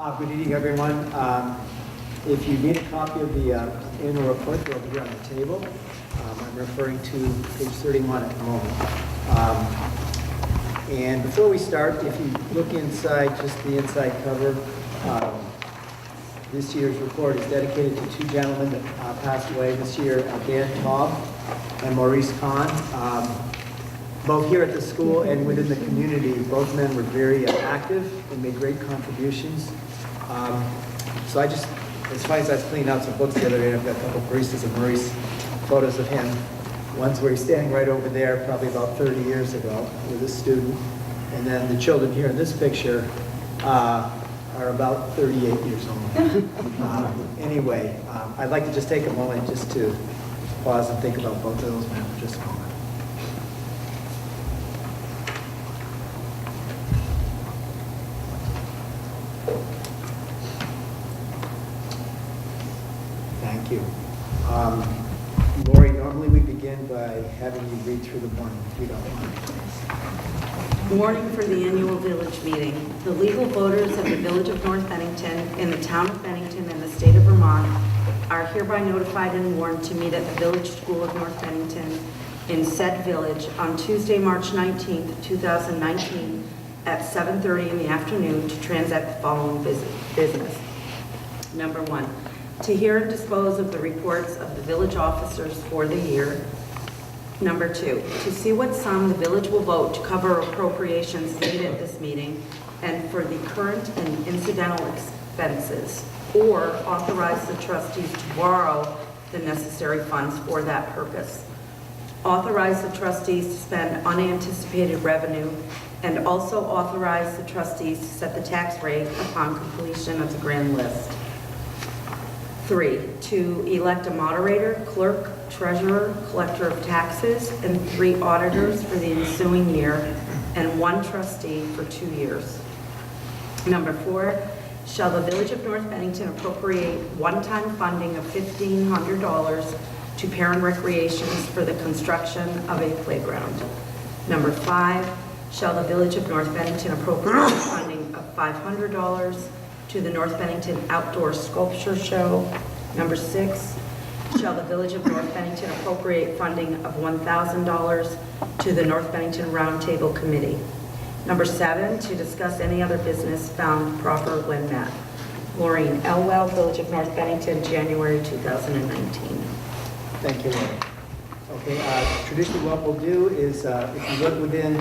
Good evening, everyone. If you need a copy of the annual report, they're over here on the table. I'm referring to page 31 at the moment. And before we start, if you look inside, just the inside cover, this year's report is dedicated to two gentlemen that passed away this year, Dan Taub and Maurice Kahn. Both here at the school and within the community, both men were very active and made great contributions. So I just, as funny as I was cleaning out some books the other day, I've got a couple of baristas of Maurice photos of him. One's where he's standing right over there, probably about 30 years ago, with a student. And then the children here in this picture are about 38 years old. Anyway, I'd like to just take a moment just to pause and think about both of those men for just a moment. Thank you. Lori, normally we begin by having you read through the warning, if you don't mind. Warning for the annual village meeting. The legal voters of the Village of North Bennington in the town of Bennington and the state of Vermont are hereby notified and warned to meet at the Village School of North Bennington in said village on Tuesday, March 19th, 2019 at 7:30 in the afternoon to transact the following business. Number one, to hear and dispose of the reports of the village officers for the year. Number two, to see what sum the village will vote to cover appropriations made at this meeting and for the current and incidental expenses, or authorize the trustees to borrow the necessary funds for that purpose. Authorize the trustees to spend unanticipated revenue and also authorize the trustees to set the tax rate upon completion of the grand list. 3, to elect a moderator, clerk, treasurer, collector of taxes, and 3 auditors for the ensuing year, and 1 trustee for 2 years. Number 4, shall the Village of North Bennington appropriate one-time funding of $1,500 to Parent Recreations for the construction of a playground. Number 5, shall the Village of North Bennington appropriate funding of $500 to the North Bennington Outdoor Sculpture Show. Number 6, shall the Village of North Bennington appropriate funding of $1,000 to the North Bennington Roundtable Committee. Number 7, to discuss any other business found proper when met. Maureen Elwell, Village of North Bennington, January 2019. Thank you, Lori. Okay, traditionally what we'll do is, if you look within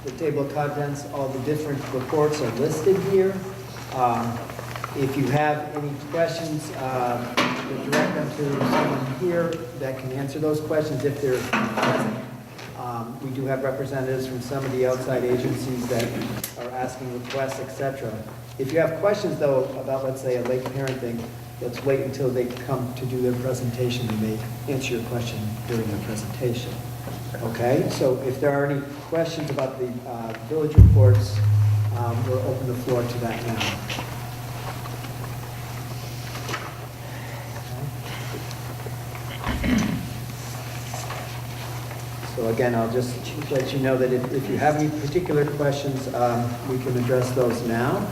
the table of contents, all the different reports are listed here. If you have any questions, you direct them to someone here that can answer those questions if they're present. We do have representatives from some of the outside agencies that are asking requests, etc. If you have questions, though, about, let's say, a late parenting, let's wait until they come to do their presentation and they answer your question during their presentation. Okay, so if there are any questions about the village reports, we'll open the floor to that now. So again, I'll just let you know that if you have any particular questions, we can address those now.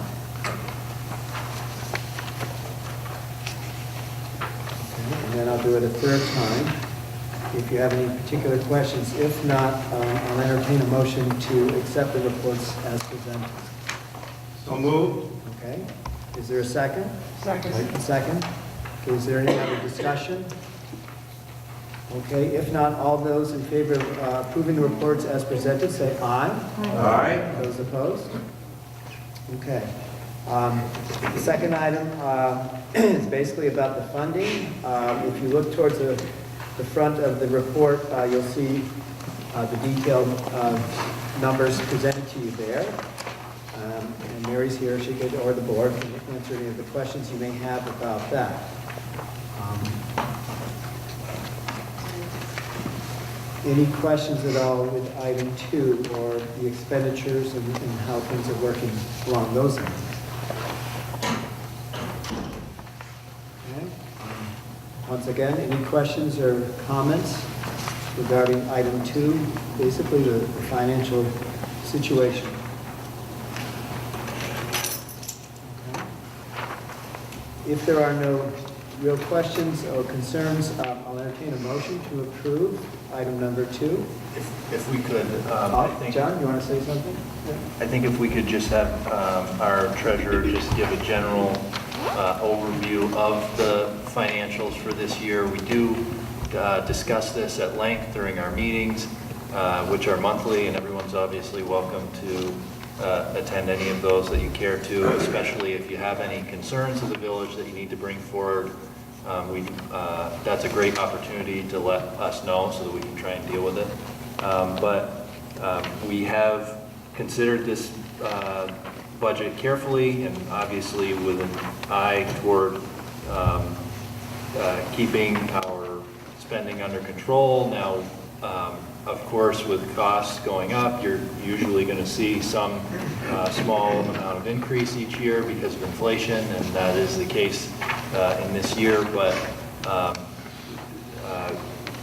Okay, and then I'll do it a third time if you have any particular questions. If not, I'll entertain a motion to accept the reports as presented. So moved. Okay. Is there a second? Second. Second. Okay, is there any other discussion? Okay, if not, all those in favor of approving the reports as presented, say aye. Aye. Those opposed? Okay. The second item is basically about the funding. If you look towards the front of the report, you'll see the detailed numbers presented to you there. And Mary's here, she could, or the board, can answer any of the questions you may have about that. Any questions at all with item 2 or the expenditures and how things are working along those lines? Okay. Once again, any questions or comments regarding item 2, basically the financial situation? Okay. If there are no real questions or concerns, I'll entertain a motion to approve item number 2. If we could, I think, John, you want to say something? I think if we could just have our treasurer just give a general overview of the financials for this year. We do discuss this at length during our meetings, which are monthly, and everyone's obviously welcome to attend any of those that you care to, especially if you have any concerns of the village that you need to bring forward. That's a great opportunity to let us know so that we can try and deal with it. But we have considered this budget carefully and obviously with an eye toward keeping our spending under control. Now, of course, with costs going up, you're usually going to see some small amount of increase each year because of inflation, and that is the case in this year. But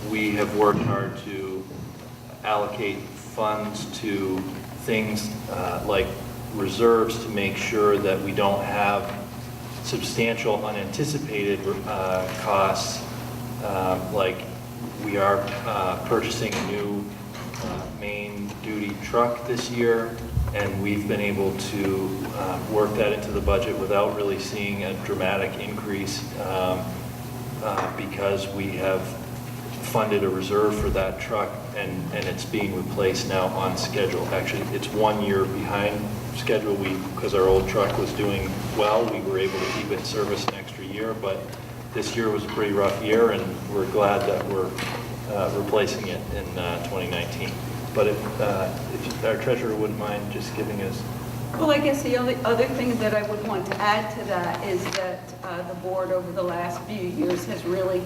we have worked hard to allocate funds to things like reserves to make sure that we don't have substantial unanticipated costs, like we are purchasing a new main duty truck this year, and we've been able to work that into the budget without really seeing a dramatic increase because we have funded a reserve for that truck, and it's being replaced now on schedule. Actually, it's 1 year behind schedule. Because our old truck was doing well, we were able to keep it in service an extra year, but this year was a pretty rough year, and we're glad that we're replacing it in 2019. But if our treasurer wouldn't mind just giving us. Well, I guess the only other thing that I would want to add to that is that the board over the last few years has really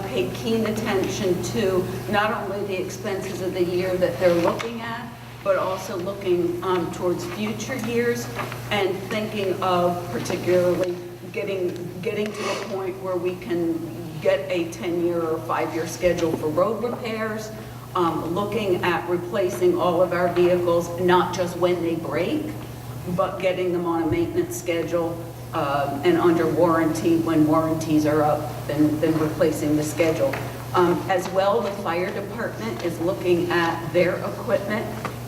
paid keen attention to not only the expenses of the year that they're looking at, but also looking towards future years and thinking of particularly getting to a point where we can get a 10-year or 5-year schedule for road repairs, looking at replacing all of our vehicles, not just when they break, but getting them on a maintenance schedule and under warranty when warranties are up, then replacing the schedule. As well, the fire department is looking at their equipment,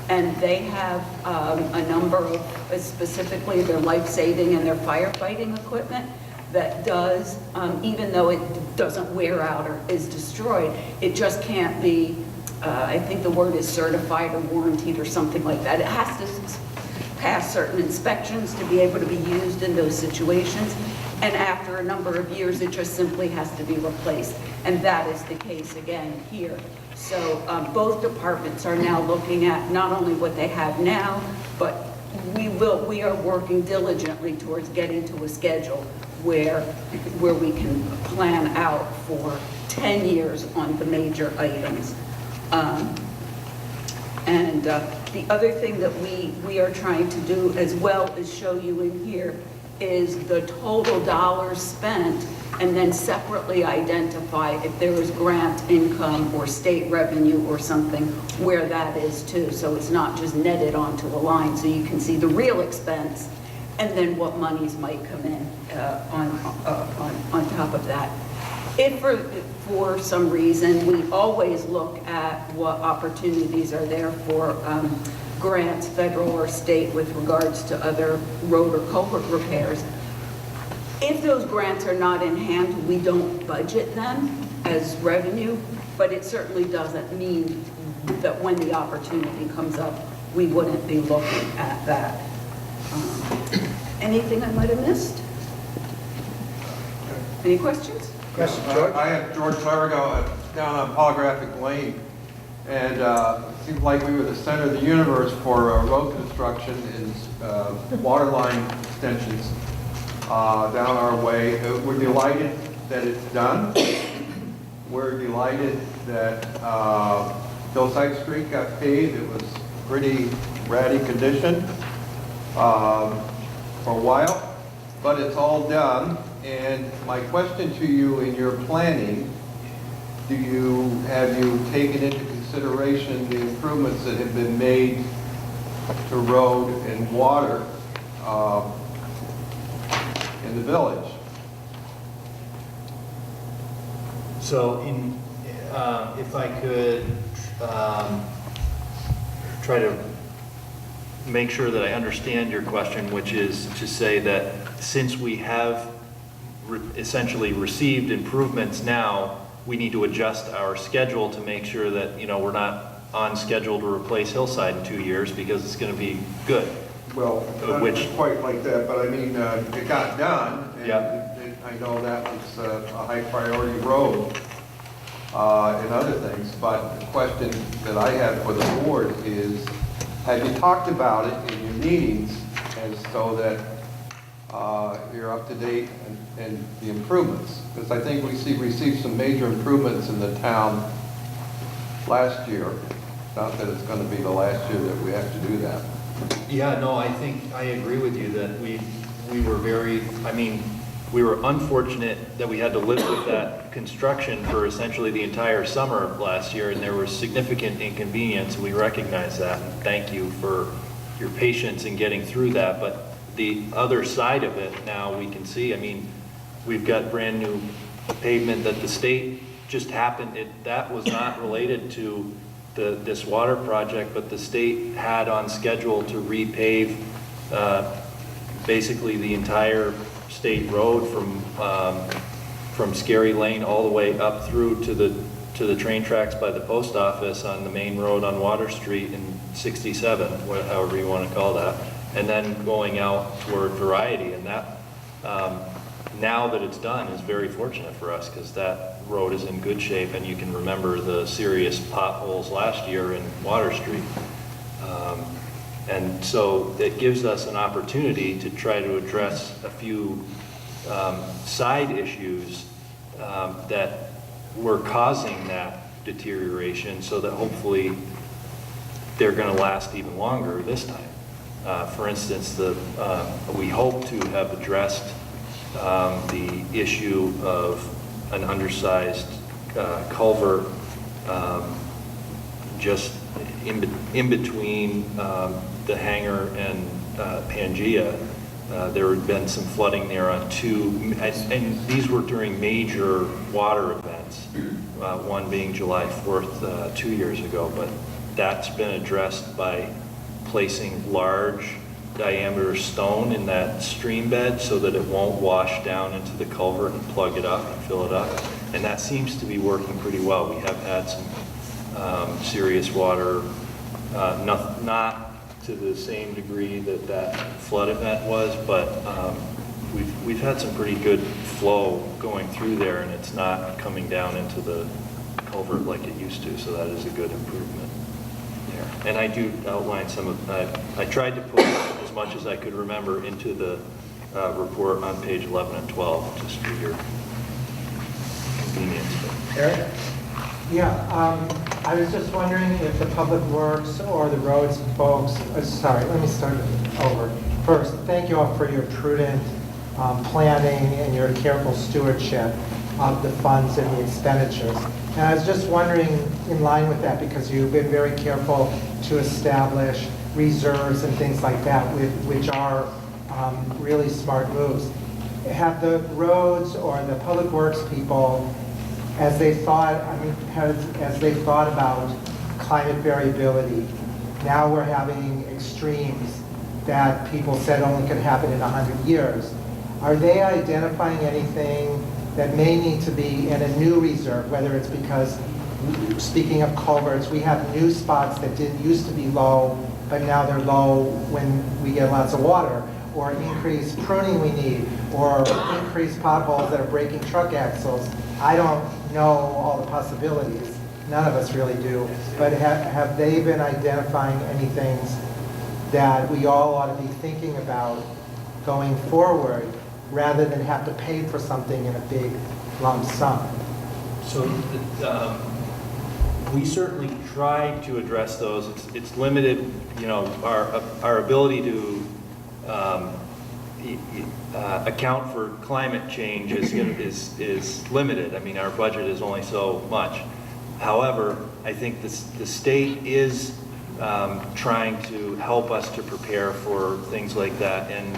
and they have a number of, specifically their life-saving and their firefighting equipment that does, even though it doesn't wear out or is destroyed, it just can't be, I think the word is certified or warranted or something like that. It has to pass certain inspections to be able to be used in those situations. And after a number of years, it just simply has to be replaced. And that is the case again here. So both departments are now looking at not only what they have now, but we are working diligently towards getting to a schedule where we can plan out for 10 years on the major items. The other thing that we are trying to do as well as show you in here is the total dollars spent, and then separately identify if there is grant income or state revenue or something where that is too. So it's not just netted onto a line, so you can see the real expense and then what monies might come in on top of that. If for some reason, we always look at what opportunities are there for grants, federal or state, with regards to other road or culvert repairs. If those grants are not in hand, we don't budget them as revenue, but it certainly doesn't mean that when the opportunity comes up, we wouldn't be looking at that. Anything I might have missed? Any questions? Question, George? I have George Clarigo down on Polygraphic Lane, and it seemed like we were the center of the universe for road construction and water line extensions down our way. We're delighted that it's done. We're delighted that Hillside Street got paved. It was pretty ratty condition for a while, but it's all done. And my question to you, in your planning, have you taken into consideration the improvements that have been made to road and water in the village? So if I could try to make sure that I understand your question, which is to say that since we have essentially received improvements now, we need to adjust our schedule to make sure that, we're not on schedule to replace Hillside in 2 years because it's going to be good. Well, not Which- quite like that, but I mean, it got done. And Yeah. I know that was a high priority road and other things, but the question that I have for the board is, have you talked about it in your meetings as so that you're up to date and the improvements? Because I think we received some major improvements in the town last year. Not that it's going to be the last year that we have to do that. Yeah, no, I think I agree with you that we were we were unfortunate that we had to live with that construction for essentially the entire summer of last year, and there was significant inconvenience, and we recognize that, and thank you for your patience in getting through that. But the other side of it now we can see, we've got brand new pavement that the state just happened, that was not related to this water project, but the state had on schedule to repave basically the entire state road from Scary Lane all the way up through to the train tracks by the post office on the main road on Water Street in 67, however you want to call that, and then going out toward Variety. And that, now that it's done, is very fortunate for us because that road is in good shape, and you can remember the serious potholes last year in Water Street. And so it gives us an opportunity to try to address a few side issues that were causing that deterioration so that hopefully they're going to last even longer this time. For instance, we hope to have addressed the issue of an undersized culvert just in between the hangar and Pangea. There had been some flooding there on and these were during major water events, one being July 4th 2 years ago, but that's been addressed by placing large diameter stone in that stream bed so that it won't wash down into the culvert and plug it up and fill it up. And that seems to be working pretty well. We have had some serious water, not to the same degree that flood event was, but we've had some pretty good flow going through there, and it's not coming down into the culvert like it used to, so that is a good improvement there. And I do outline some of I tried to put as much as I could remember into the report on page 11 and 12, just for your convenience. Eric? Yeah, I was just wondering if the Public Works or the roads folks, sorry, let me start over. First, thank you all for your prudent planning and your careful stewardship of the funds and the expenditures. And I was just wondering, in line with that, because you've been very careful to establish reserves and things like that, which are really smart moves. Have the roads or the Public Works people, as they thought about climate variability, now we're having extremes that people said only could happen in 100 years. Are they identifying anything that may need to be in a new reserve, whether it's because, speaking of culverts, we have new spots that didn't used to be low, but now they're low when we get lots of water, or increased pruning we need, or increased potholes that are breaking truck axles. I don't know all the possibilities. None of us really do. But have they been identifying any things that we all ought to be thinking about going forward, rather than have to pay for something in a big lump sum? So we certainly try to address those. It's limited, our ability to account for climate change is limited. I mean, our budget is only so much. However, I think the state is trying to help us to prepare for things like that. And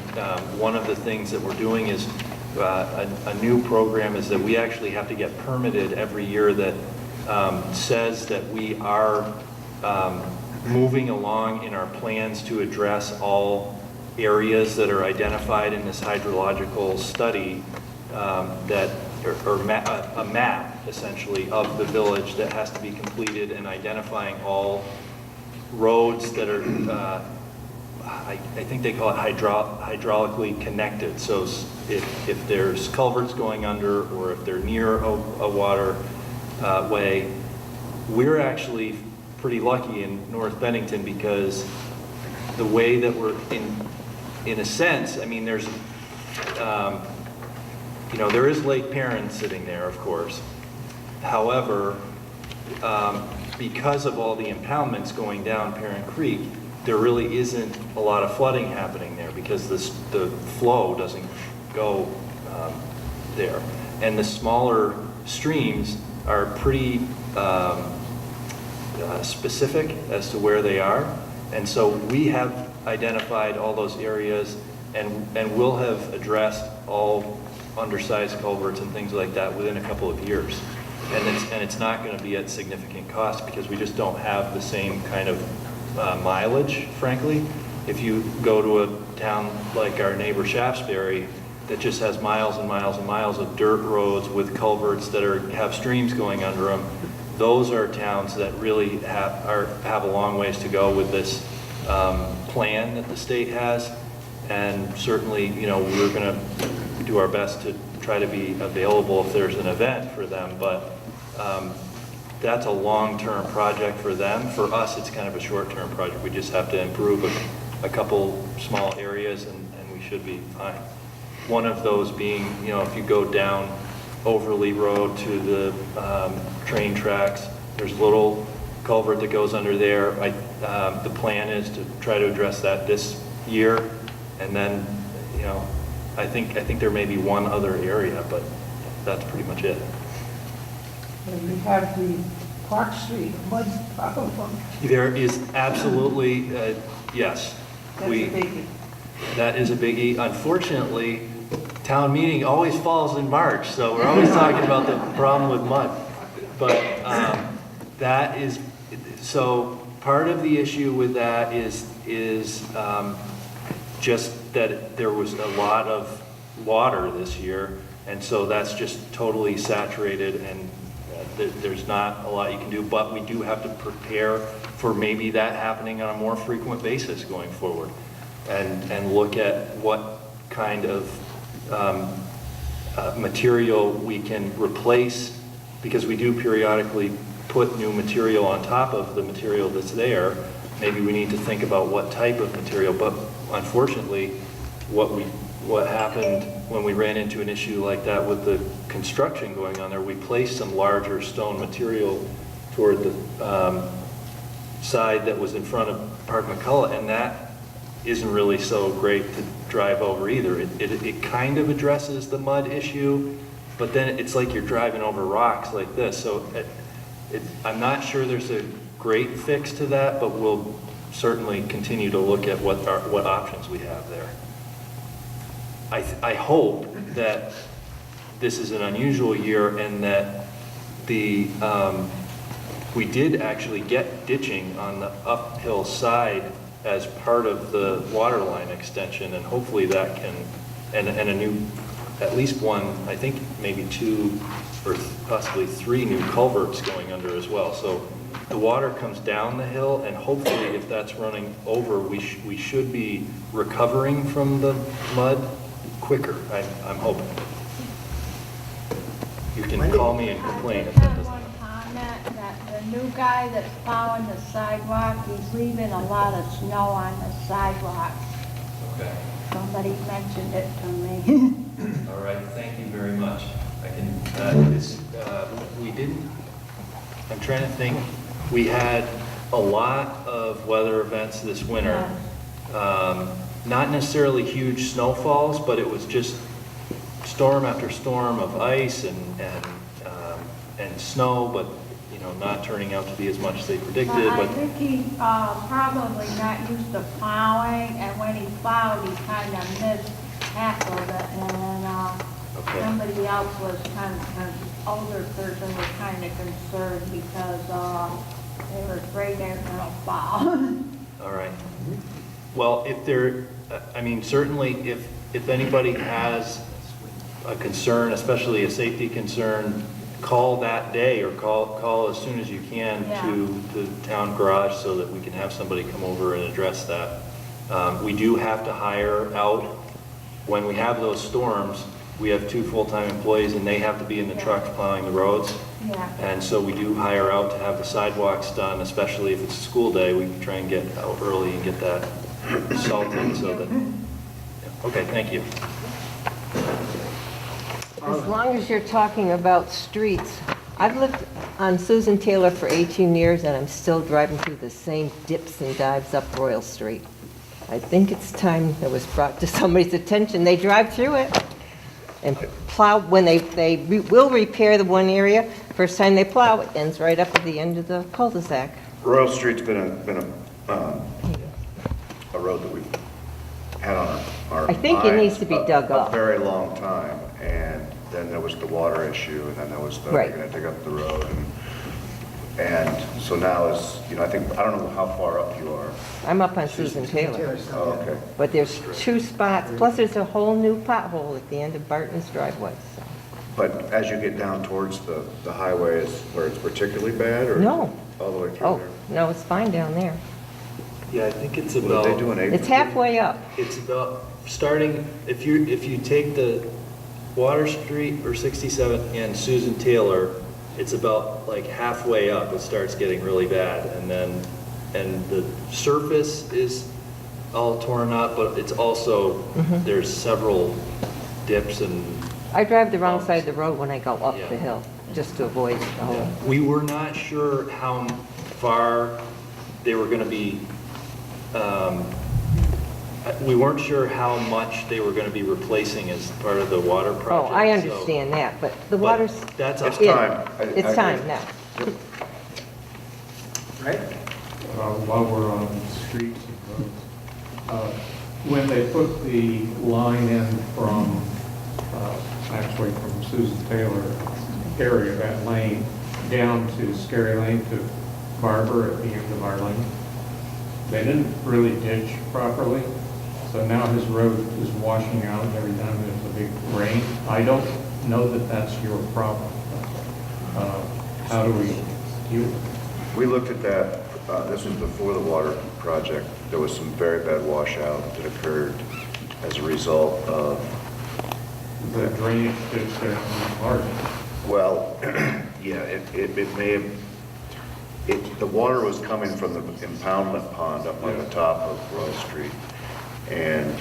one of the things that we're doing is a new program is that we actually have to get permitted every year that says that we are moving along in our plans to address all areas that are identified in this hydrological study, a map essentially of the village that has to be completed, and identifying all roads that are, I think they call it hydraulically connected. So if there's culverts going under, or if they're near a water way, we're actually pretty lucky in North Bennington, because the way that we're in a sense, I mean, there's, there is Lake Perrin sitting there, of course. However, because of all the impoundments going down Perrin Creek, there really isn't a lot of flooding happening there, because the flow doesn't go there. And the smaller streams are pretty specific as to where they are. And so we have identified all those areas, and will have addressed all undersized culverts and things like that within a couple of years. And it's not going to be at significant cost, because we just don't have the same kind of mileage, frankly. If you go to a town like our neighbor Shaftesbury, that just has miles and miles and miles of dirt roads with culverts that have streams going under them, those are towns that really have a long ways to go with this plan that the state has. And certainly, we're going to do our best to try to be available if there's an event for them, but that's a long-term project for them. For us, it's kind of a short-term project. We just have to improve a couple small areas, and we should be fine. One of those being, if you go down Overley Road to the train tracks, there's a little culvert that goes under there. The plan is to try to address that this year, and then, I think there may be one other area, but that's pretty much it. And we have the Park Street mud problem. There is absolutely, yes. That's a biggie. That is a biggie. Unfortunately, town meeting always falls in March, so we're always talking about the problem with mud. But that is, so part of the issue with that is just that there was a lot of water this year, and so that's just totally saturated, and there's not a lot you can do, but we do have to prepare for maybe that happening on a more frequent basis going forward, and look at what kind of material we can replace, because we do periodically put new material on top of the material that's there. Maybe we need to think about what type of material, but unfortunately, what happened when we ran into an issue like that with the construction going on there, we placed some larger stone material toward the side that was in front of Park McCullough, and that isn't really so great to drive over either. It kind of addresses the mud issue, but then it's like you're driving over rocks like this. So I'm not sure there's a great fix to that, but we'll certainly continue to look at what options we have there. I hope that this is an unusual year, and that we did actually get ditching on the uphill side as part of the water line extension, and hopefully that can, and a new, at least one, I think maybe 2 or possibly 3 new culverts going under as well. So the water comes down the hill, and hopefully if that's running over, we should be recovering from the mud quicker, I'm hoping. You can call me and complain if that I just doesn't have happen. one comment, that the new guy that's plowing the sidewalk, he's leaving a lot of snow on the sidewalk. Okay. Somebody mentioned it to me. All right, thank you very much. I can, we didn't, I'm trying to think, we had a lot of weather events this winter. Not necessarily huge snowfalls, but it was just storm after storm of ice and snow, but not turning out to be as much as they predicted. I think he probably not used to plowing, and when he plowed, he kind of missed half of it, and else was an older person was kind of concerned because they were afraid they were gonna fall. All right. Well, if there, I mean, certainly if anybody has a concern, especially a safety concern, call that day or call as soon as you can to the town garage so that we can have somebody come over and address that. We do have to hire out. When we have those storms, we have 2 full-time employees and they have to be in the trucks plowing the roads. Yeah. And so we do hire out to have the sidewalks done, especially if it's a school day. We try and get out early and get that salted so that, yeah. Okay, thank you. As long as you're talking about streets, I've lived on Susan Taylor for 18 years and I'm still driving through the same dips and dives up Royal Street. I think it's time that was brought to somebody's attention. They drive through it and plow, when they will repair the one area, first time they plow, it ends right up at the end of the cul-de-sac. Royal Street's been a road that we've had on our I think it needs to be dug up. a very long time, and then there was the water issue, and then there was the, Right. we're gonna dig up the road, and so now is, you know, I don't know how far up you are. I'm up on Susan Taylor, Oh, okay. but there's 2 spots, plus there's a whole new pothole at the end of Barton's driveway. So. But as you get down towards the highway, is where it's particularly bad, or? No. All the way through Oh, there? no, it's fine down there. Yeah, I think it's What about. did they do in April? It's halfway up. It's about starting, if you take the Water Street or 67 and Susan Taylor, it's about like halfway up, it starts getting really bad. And the surface is all torn up, but it's also, there's several dips and. I drive the wrong side of the road when I go up Yeah. the hill, just to avoid the whole. We were not sure how far they were gonna be, we weren't sure how much they were gonna be replacing as part of the water Oh, project. I so- understand that, but the but water's, It's That's a, time. it's time now. Right? While we're on streets and roads, when they put the line in from, actually from Susan Taylor area, that lane, down to Scary Lane to Barber at the end of our lane, they didn't really ditch properly, so now his road is washing out every time there's a big rain. I don't know that that's your problem. How do we deal with it? We looked at that, this was before the water project. There was some very bad washout that occurred as a result of, The drainage ditch there in the margin. well, yeah, it may have, the water was coming from the impoundment pond up on the top of Royal Street. And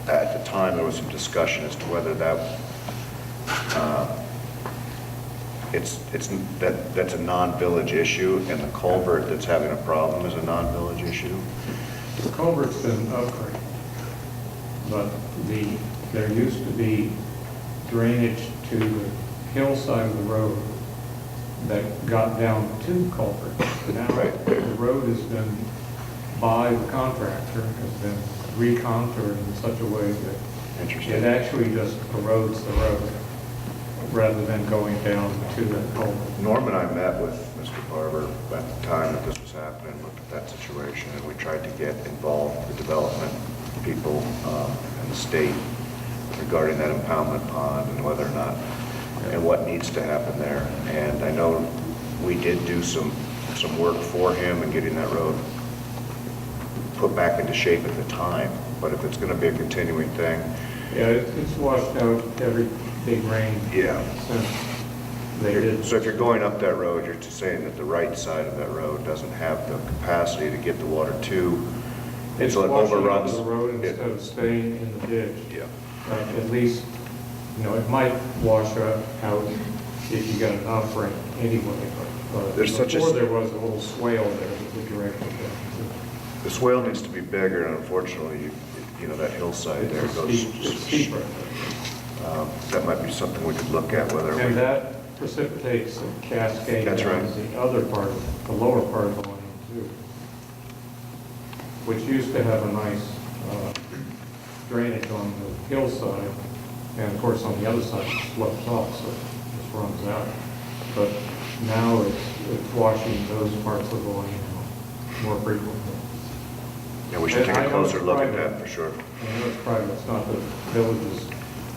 at the time, there was some discussion as to whether that, that's a non-village issue, and the culvert that's having a problem is a non-village issue. The culvert's been upgraded, but there used to be drainage to the hillside of the road that got down to the culvert. Now, the road has been, by the contractor, has been recontoured in such a way that Interesting. it actually just erodes the road rather than going down to the culvert. Norm and I met with Mr. Barber at the time that this was happening, looked at that situation, and we tried to get involved, the development people and the state regarding that impoundment pond and whether or not, and what needs to happen there. And I know we did do some work for him in getting that road put back into shape at the time, but if it's going to be a continuing thing, Yeah, it's washed out every big rain yeah. since they did. So if you're going up that road, you're just saying that the right side of that road doesn't have the capacity to get the water to, It's so it washing out overruns. the road it. instead of staying in the ditch. Yeah. At least, it might wash out if you got an off ramp anyway. But There's such a- before there was a little swale there that would direct it down. The swale needs to be bigger, and unfortunately, that hillside there goes. It's steep right That might be something we could look at, whether there. And we, that precipitates a cascade That's down right. the other part, the lower part of the lane too, which used to have a nice drainage on the hillside, And of course, on the other side, it slopes off, so it just runs out. But now it's washing those parts of the lane more frequently. Yeah, we should take a closer look at that for sure. I know it's private, it's not the village's.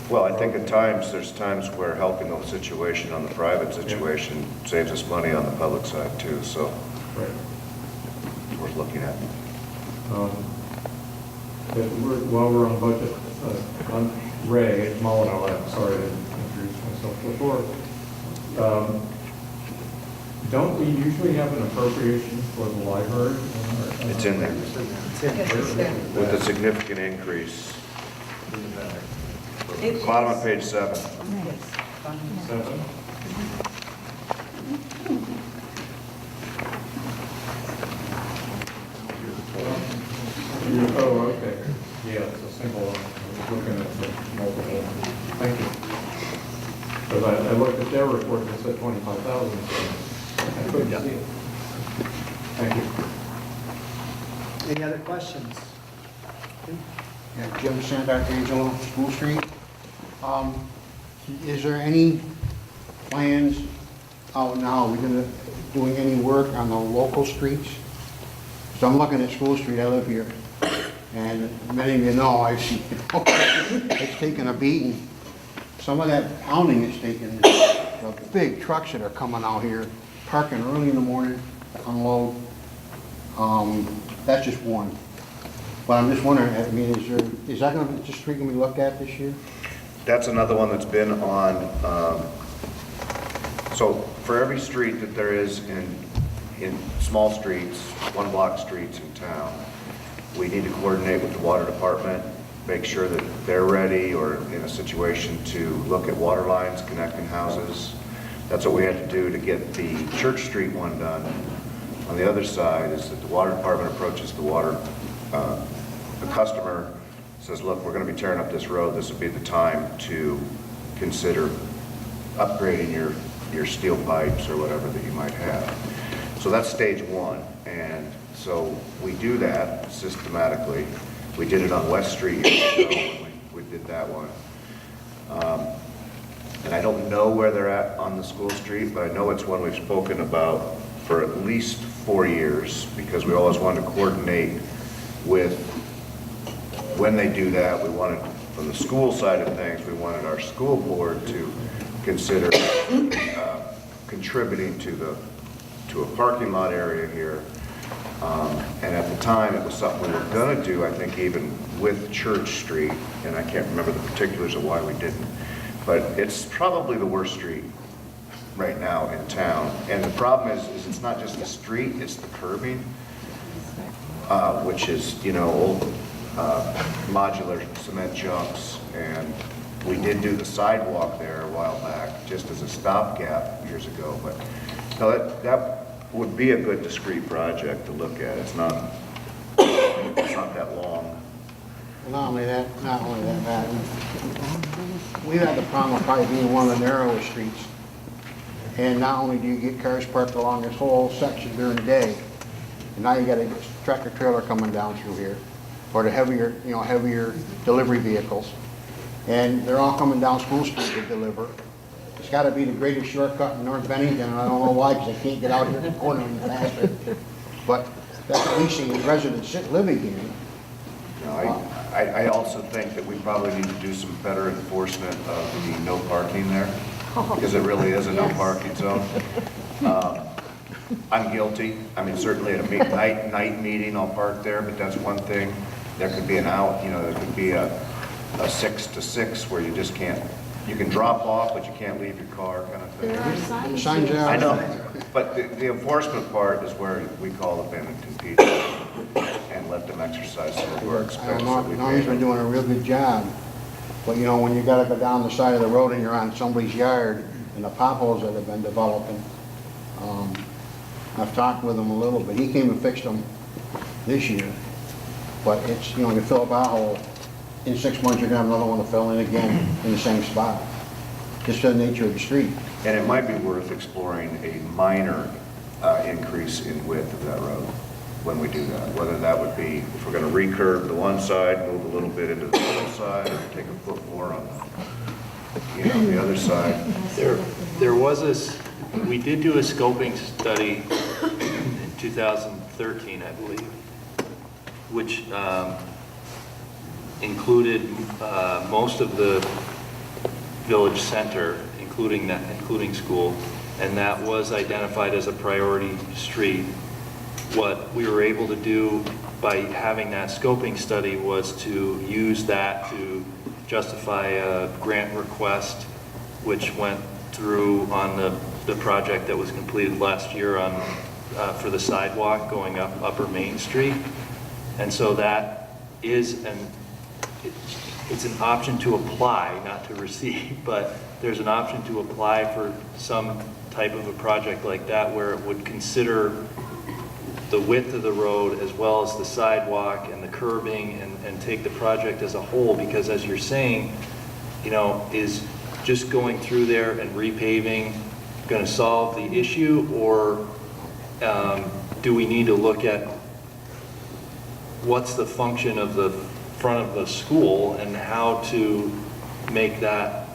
Well, I think at times, there's times where helping the situation on the private situation saves us money on the public side too, so Right. it's worth looking at. But while we're on budget, I'm Ray Mullenall, I'm sorry to introduce myself before. Don't we usually have an appropriation for the library? It's in there It's in. with a significant increase. It Bottom is- of page 7. 7? Oh, okay. Yeah, it's a single one. I was looking at the multiple. Thank you. Because I looked at their report and it said 25,000, so I couldn't see it. Thank you. Any other questions? Yeah, Jim Santangelo, School Street. Is there any plans out now, are we gonna, doing any work on the local streets? So I'm looking at School Street, I live here, and many of you know, I've seen, it's taken a beating. Some of that pounding is taken, the big trucks that are coming out here, parking early in the morning, unload. That's just one. But I'm just wondering, I mean, is that gonna, this street gonna be looked at this year? That's another one that's been on, so for every street that there is in small streets, one block streets in town, we need to coordinate with the water department, make sure that they're ready or in a situation to look at water lines connecting houses. That's what we had to do to get the Church Street one done. On the other side is that the water department approaches the the customer, says, look, we're going to be tearing up this road. This would be the time to consider upgrading your steel pipes or whatever that you might have. So that's stage one. And so we do that systematically. We did it on West Street years ago when we did that one. And I don't know where they're at on the School Street, but I know it's one we've spoken about for at least 4 years, because we always wanted to coordinate with, when they do that, we wanted, from the school side of things, we wanted our school board to consider contributing to a parking lot area here. And at the time, it was something we were going to do, I think even with Church Street, and I can't remember the particulars of why we didn't. But it's probably the worst street right now in town. And the problem is it's not just the street, it's the curbing, which is, you know, old modular cement jumps. And we did do the sidewalk there a while back, just as a stopgap years ago. But no, that would be a good discrete project to look at. It's not that long. Not only that, we've had the problem of probably being one of the narrowest streets. And not only do you get cars parked along this whole section during the day, and now you got a tractor trailer coming down through here, or the heavier delivery vehicles. And they're all coming down School Street to deliver. It's got to be the greatest shortcut in North Bennington, and I don't know why, because I can't get out here in the corner any faster. But that's at least the residents living here. No, I also think that we probably need to do some better enforcement of the no parking there, because it really is a no parking zone. I'm guilty. I mean, certainly at a night meeting, I'll park there, but that's one thing. There could be an out, you know, there could be a 6 to 6 where you just can't, you can drop off, but you can't leave your car kind of thing. There are signs. Signs here. out. I know, but the enforcement part is where we call the Bennington people and let them exercise some of our expense. Norton's been doing a real good job. But you know, when you gotta go down the side of the road and you're on somebody's yard and the potholes that have been developing, I've talked with him a little bit. He came and fixed them this year. But it's, you know, you fill a pothole, in 6 months, you're gonna have another one to fill in again in the same spot. Just the nature of the street. And it might be worth exploring a minor increase in width of that road when we do that. Whether that would be, if we're going to recurve the one side, move a little bit into the other side, or take a foot more on And on the other side, There was we did do a scoping study in 2013, I believe, which included most of the village center, including school, and that was identified as a priority street. What we were able to do by having that scoping study was to use that to justify a grant request, which went through on the project that was completed last year on for the sidewalk going up Upper Main Street. And so that is it's an option to apply, not to receive, but there's an option to apply for some type of a project like that where it would consider the width of the road as well as the sidewalk and the curbing and take the project as a whole, because as you're saying, you know, is just going through there and repaving going to solve the issue, or do we need to look at what's the function of the front of the school and how to make that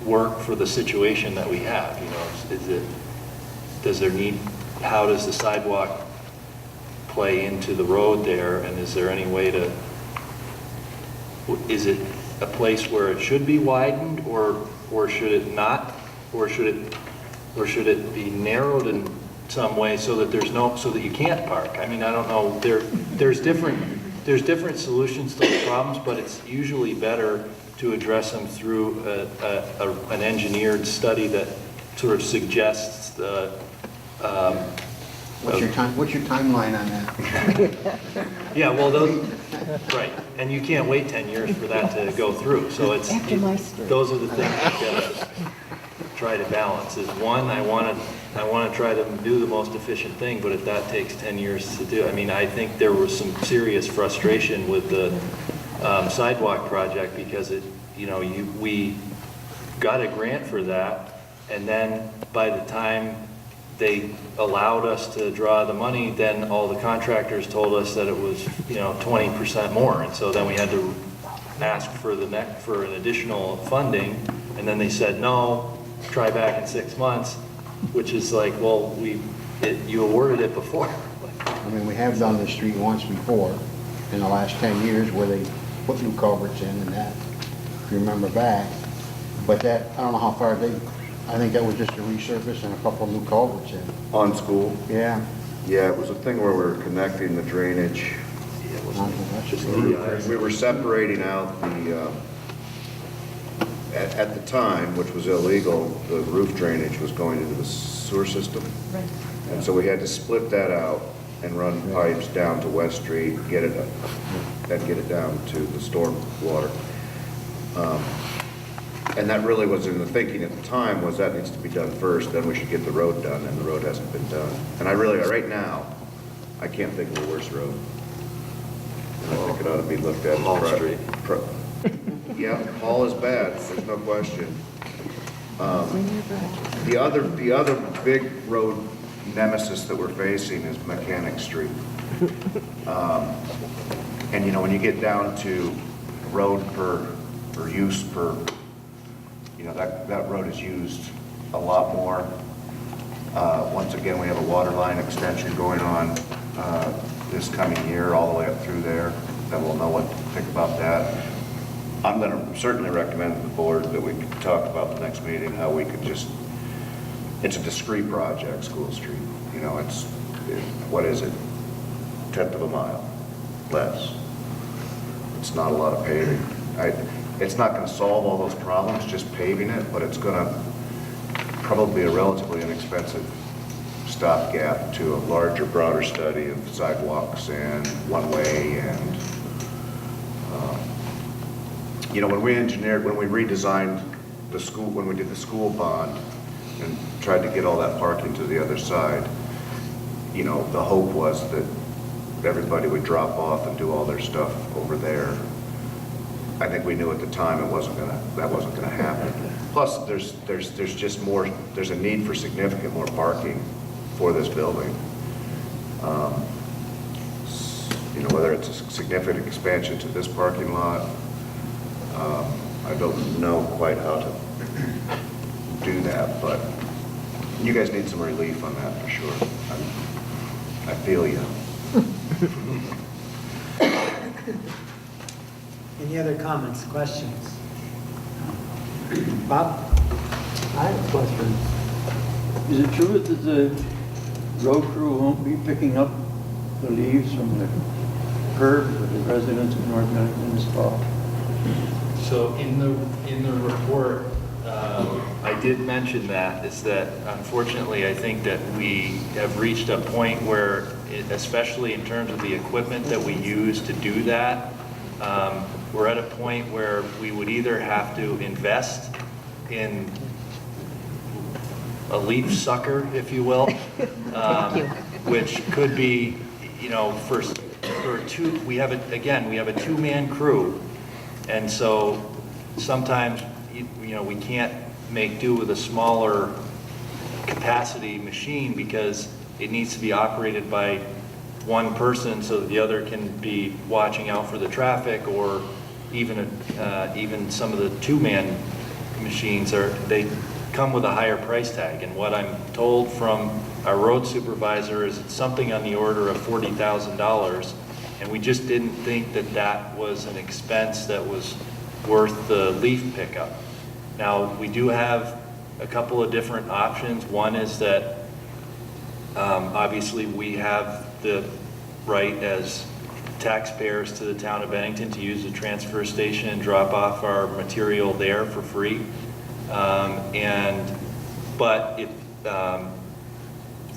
work for the situation that we have? You know, how does the sidewalk play into the road there, and is there any way to, is it a place where it should be widened, or should it not, or should it be narrowed in some way so that you can't park? I mean, I don't know. There's different solutions to the problems, but it's usually better to address them through an engineered study that sort of suggests the. What's your timeline on that? Yeah, well, right, and you can't wait 10 years for that to go through. So those are the things you gotta try to balance. Is one, I want to try to do the most efficient thing, but if that takes 10 years to do, I mean, I think there was some serious frustration with the sidewalk project because we got a grant for that, and then by the time they allowed us to draw the money, then all the contractors told us that it was 20% more, and so then we had to ask for an additional funding, and then they said no, try back in 6 months, which is like, well, you awarded it before. I mean, we have done this street once before in the last 10 years where they put new culverts in and that, if you remember back. But that, I don't know how far I think that was just a resurface and a couple of new culverts in. on school, Yeah. yeah, it was a thing where we were connecting the drainage. We were separating out the, at the time, which was illegal, the roof drainage was going into the sewer system. Right. And so we had to split that out and run pipes down to West Street, get it down to the storm water. And that really was in the thinking at the time, was that needs to be done first, then we should get the road done, and the road hasn't been done. And right now, I can't think of a worse road. And I think it ought to be looked at. Hall Street. Yeah, Hall is bad, there's no question. The other big road nemesis that we're facing is Mechanic Street. And when you get down to road per use per, that road is used a lot more. Once again, we have a water line extension going on this coming year all the way up through there, then we'll know what to think about that. I'm going to certainly recommend to the board that we talk about the next meeting, how we could it's a discrete project, School Street. What is it? 1/10 of a mile, less. It's not a lot of paving. It's not going to solve all those problems, just paving it, but it's going to probably be a relatively inexpensive stopgap to a larger, broader study of sidewalks and one-way and, when we redesigned the school, when we did the school bond and tried to get all that parking to the other side, the hope was that everybody would drop off and do all their stuff over there. I think we knew at the time that wasn't gonna happen. Plus, there's a need for significant more parking for this building. Whether it's a significant expansion to this parking lot, I don't know quite how to do that, but you guys need some relief on that for sure. I feel you. Any other comments, questions? Bob? I have a question. Is it true that the road crew won't be picking up the leaves from the curbs of the residents of North Bennington this fall? So in the report, I did mention that, is that unfortunately, I think that we have reached a point where, especially in terms of the equipment that we use to do that, we're at a point where we would either have to invest in a leaf sucker, if you will, which could be, for two, we have a two-man crew, and so sometimes, we can't make do with a smaller capacity machine because it needs to be operated by one person so that the other can be watching out for the traffic, or even some of the two-man machines they come with a higher price tag. And what I'm told from our road supervisor is it's something on the order of $40,000, and we just didn't think that that was an expense that was worth the leaf pickup. Now, we do have a couple of different options. One is that obviously we have the right as taxpayers to the town of Bennington to use the transfer station and drop off our material there for free. But if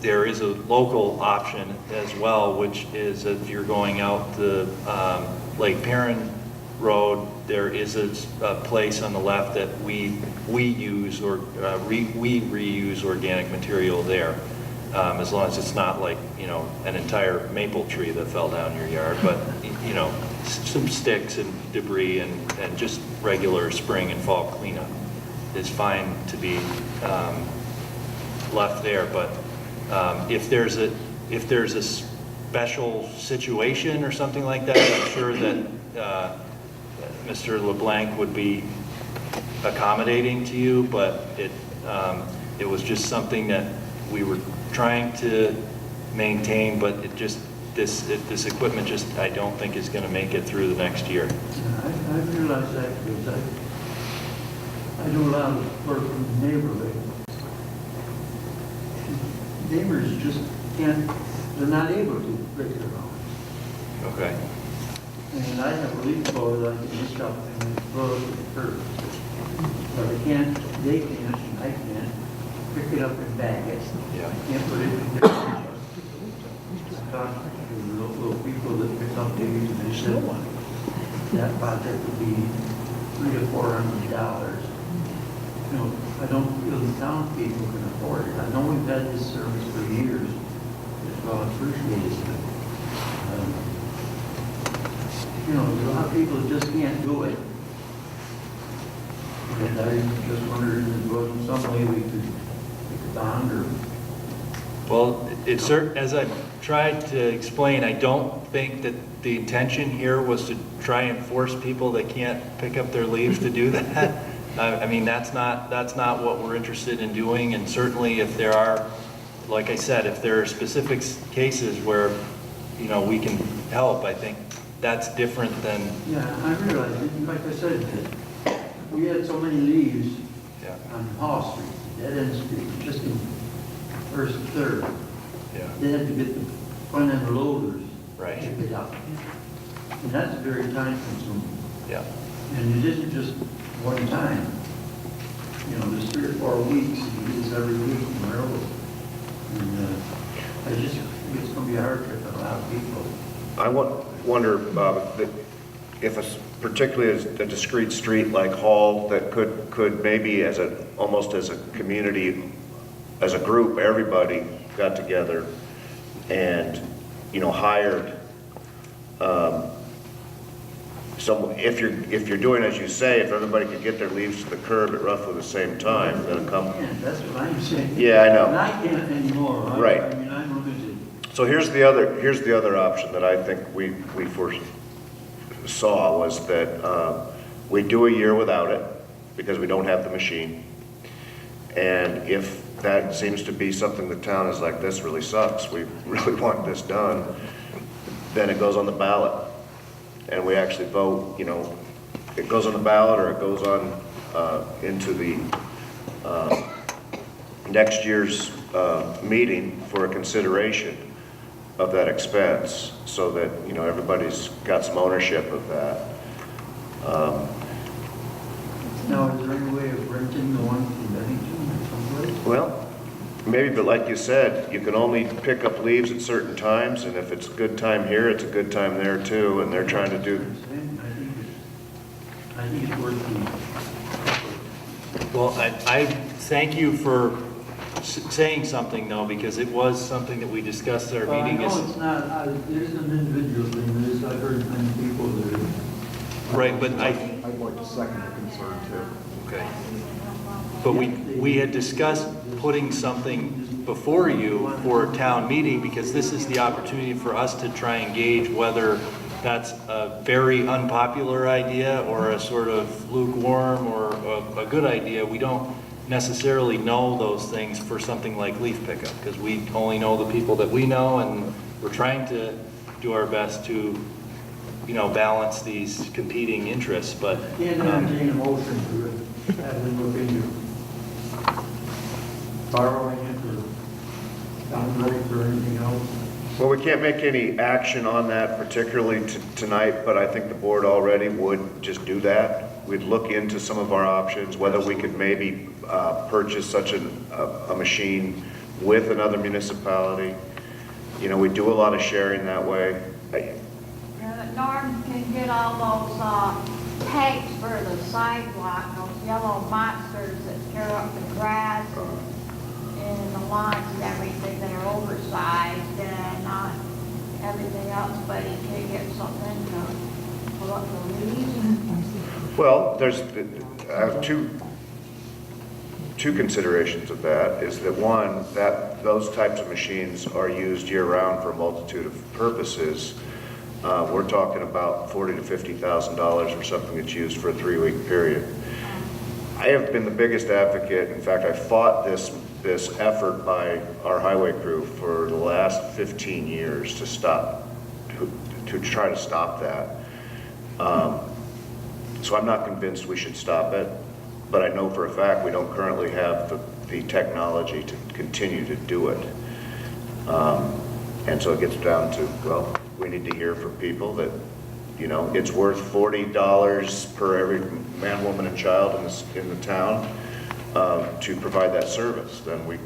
there is a local option as well, which is if you're going out the Lake Perrin Road, there is a place on the left that we use or we reuse organic material there, as long as it's not like an entire maple tree that fell down your yard, but some sticks and debris and just regular spring and fall cleanup is fine to be left there. But if there's a special situation or something like that, I'm sure that Mr. LeBlanc would be accommodaing to you, but it was just something that we were trying to maintain, but this equipment just, I don't think is going to make it through the next year. I realize that because I do a lot of work in the neighborhood. Neighbors just they're not able to break their own. Okay. And I have a leaf blower that I can just up and blow it to the curb. But they can't, and I can't pick it up and bag it. Yeah. I can't put it in there. Talk to the local people that pick up these, and they said that project would be $300 to $400. I don't feel the townspeople can afford it. I know we've had this service for years. It's well appreciated. There's a lot of people that just can't do it. And I just wondered if there wasn't some way we could take a bond or... Well, as I've tried to explain, I don't think that the intention here was to try and force people that can't pick up their leaves to do that. I mean, that's not what we're interested in doing, and certainly if there are, like I said, if there are specific cases where, we can help, I think that's different than... Yeah, I realize it. Like I said, we had so many leaves on Hall Street, Dead End Street, just in First and Third. Yeah. They had to get the front end loaders to Right. pick it up. And that's very time consuming. Yeah. And it isn't just one time. There's 3 or 4 weeks, you do this every week in the railroad. And I just think it's going to be a hardship for a lot of people. I wonder, Bob, if particularly as a discrete street like Hall that could maybe almost as a community, as a group, everybody got together and hired if you're doing as you say, if everybody could get their leaves to the curb at roughly the same time, then come. That's what I'm saying. Yeah, I know. And I can't anymore. Right. I mean, I'm limited. So here's the other option that I think we foresaw was that We do a year without it because we don't have the machine. And if that seems to be something the town is like, this really sucks, we really want this done, then it goes on the ballot. And we actually vote, you know, it goes on the ballot or it goes on into the next year's meeting for a consideration of that expense, so that, you know, everybody's got some ownership of that. Now, is there any way of renting the one from Bennington or someplace? Well, maybe, but like you said, you can only pick up leaves at certain times, and if it's a good time here, it's a good time there too, and they're trying to do. I think it's worth the. Well, I thank you for saying something though, because it was something that we discussed at our Well, I meeting. know it's not, there's an individual thing, there's, I've heard many people that are. Right, but I'd like to second the concern too. Okay. But we had discussed putting something before you for a town meeting, because this is the opportunity for us to try and gauge whether that's a very unpopular idea or a sort of lukewarm or a good idea. We don't necessarily know those things for something like leaf pickup, because we only know the people that we know, and we're trying to do our best to, you know, balance these competing interests, but. Can't entertain a motion to have them look into borrowing it or downgrade or anything else. Well, we can't make any action on that particularly tonight, but I think the board already would just do that. We'd look into some of our options, whether we could maybe purchase such a machine with another municipality. You know, we do a lot of sharing that way. Norm can get all those pegs for the sidewalk, those yellow monsters that tear up the grass and the lawns and everything that are oversized and not everything else, but he can get something to pull up the leaves. Well, I have two considerations of that. Is that one, that those types of machines are used year-round for a multitude of purposes. We're talking about $40,000 to $50,000 for something that's used for a 3-week period. I have been the biggest advocate. In fact, I fought this effort by our highway crew for the last 15 years to try to stop that. So I'm not convinced we should stop it, but I know for a fact we don't currently have the technology to continue to do it. And so it gets down to, well, we need to hear from people that, you know, it's worth $40 per every man, woman, and child in the town to provide that service. Then we.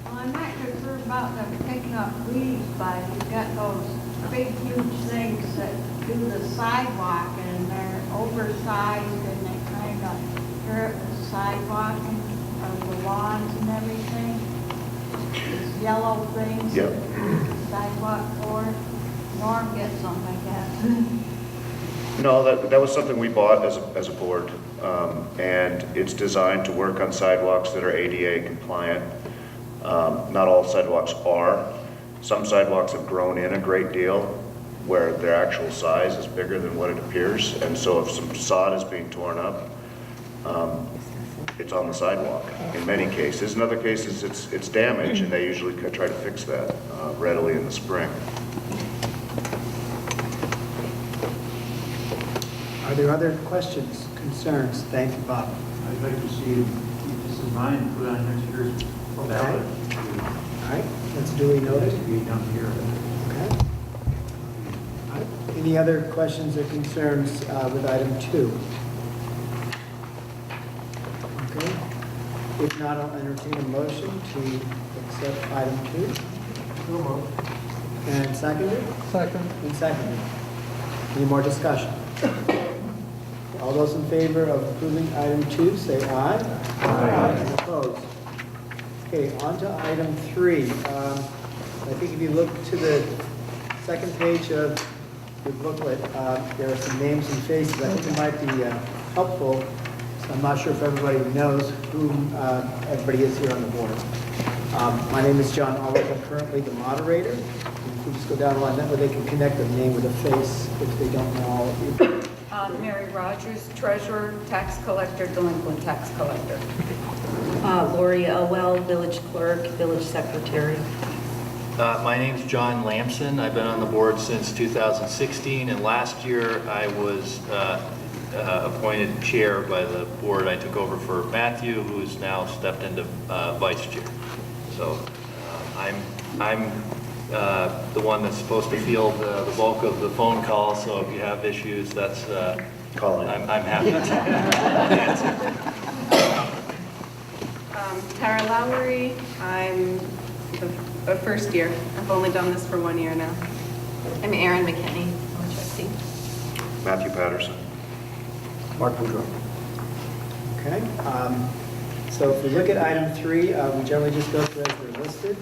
Well, I'm not sure about them picking up leaves, but you've got those big, huge things that do the sidewalk, and they're oversized, and they kind of tear up the sidewalk and the lawns and everything. These yellow things. Yep. Sidewalk board. Norm gets them, I guess. No, that was something we bought as a board, and it's designed to work on sidewalks that are ADA compliant. Not all sidewalks are. Some sidewalks have grown in a great deal, where their actual size is bigger than what it appears, and so if some sod is being torn up, it's on the sidewalk in many cases. In other cases, it's damage, and they usually try to fix that readily in the spring. Are there other questions, concerns? Thank you, Bob. I'd like to see keep this in mind, put on next year's ballot. All right, that's duly noted. To be down here. Okay. All right. Any other questions or concerns with item 2? Okay. If not, I'll entertain a motion to accept item 2. And seconded? Second. And seconded. Any more discussion? All those in favor of approving item 2, say aye. Aye. And opposed? Okay, on to item 3. I think if you look to the second page of your booklet, there are some names and faces. I think it might be helpful. So I'm not sure if everybody knows who everybody is here on the board. My name is John Ulrich. I'm currently the moderator. And if we just go down the line, that way they can connect a name with a face if they don't know all of you. Mary Rogers, treasurer, tax collector, delinquent tax collector. Lori Elwell, village clerk, village secretary. My name's John Lamson. I've been on the board since 2016, and last year I was appointed chair by the board. I took over for Matthew, who's now stepped into vice chair. So I'm the one that's supposed to field the bulk of the phone calls, so if you have issues, that's, I'm happy to answer. Tara Lowry, I'm a first year. I've only done this for 1 year now. I'm Erin McKinney, I'm a trustee. Matthew Patterson. Mark Boudreau. Okay, so if we look at item 3, we generally just go through as they're listed.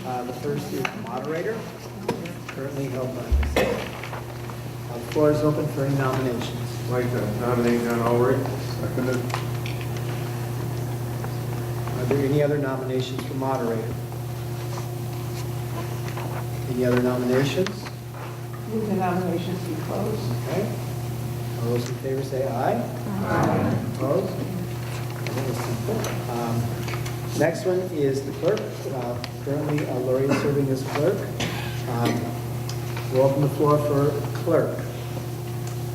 The first is moderator, currently held by myself. The floor is open for any nominations. I'd like to nominate John Ulrich. Seconded. Are there any other nominations for moderator? Any other nominations? Move the nominations be closed. Okay. All those in favor say aye. Aye. Opposed? That was simple. Next one is the clerk. Currently, Lori is serving as clerk. We'll open the floor for clerk.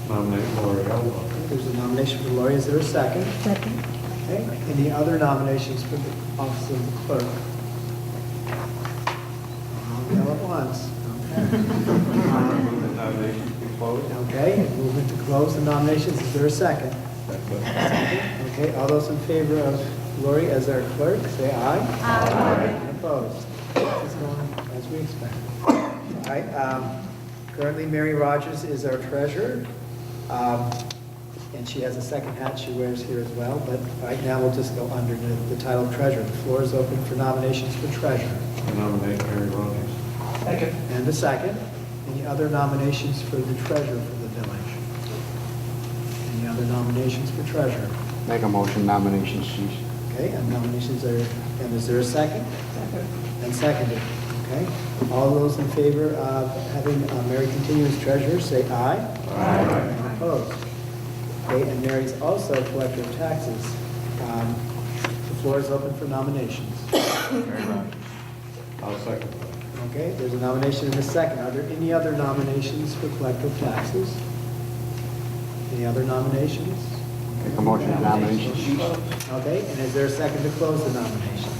Nominate Lori Elwell. There's a nomination for Lori. Is there a second? Second. Okay. Any other nominations for the office of the clerk? All yell at once. Move the nominations be closed. Okay. Movement to close the nominations. Is there a second? Okay. All those in favor of Lori as our clerk, say aye. Aye. And opposed? This is going as we expect. All right. Currently, Mary Rogers is our treasurer. And she has a second hat she wears here as well, but right now we'll just go under the title of treasurer. The floor is open for nominations for treasurer. I nominate Mary Rogers. Second. And a second. Any other nominations for the treasurer for the village? Any other nominations for treasurer? Make a motion, nominations cease. Okay, and nominations are, and is there a second? Second. And seconded. Okay. All those in favor of having Mary continue as treasurer, say aye. Aye. And opposed? Okay, and Mary's also collector of taxes. The floor is open for nominations. Mary Rogers. I'll second that. Okay, there's a nomination and a second. Are there any other nominations for collector of taxes? Any other nominations? Make a motion, nominations cease. Okay, and is there a second to close the nominations?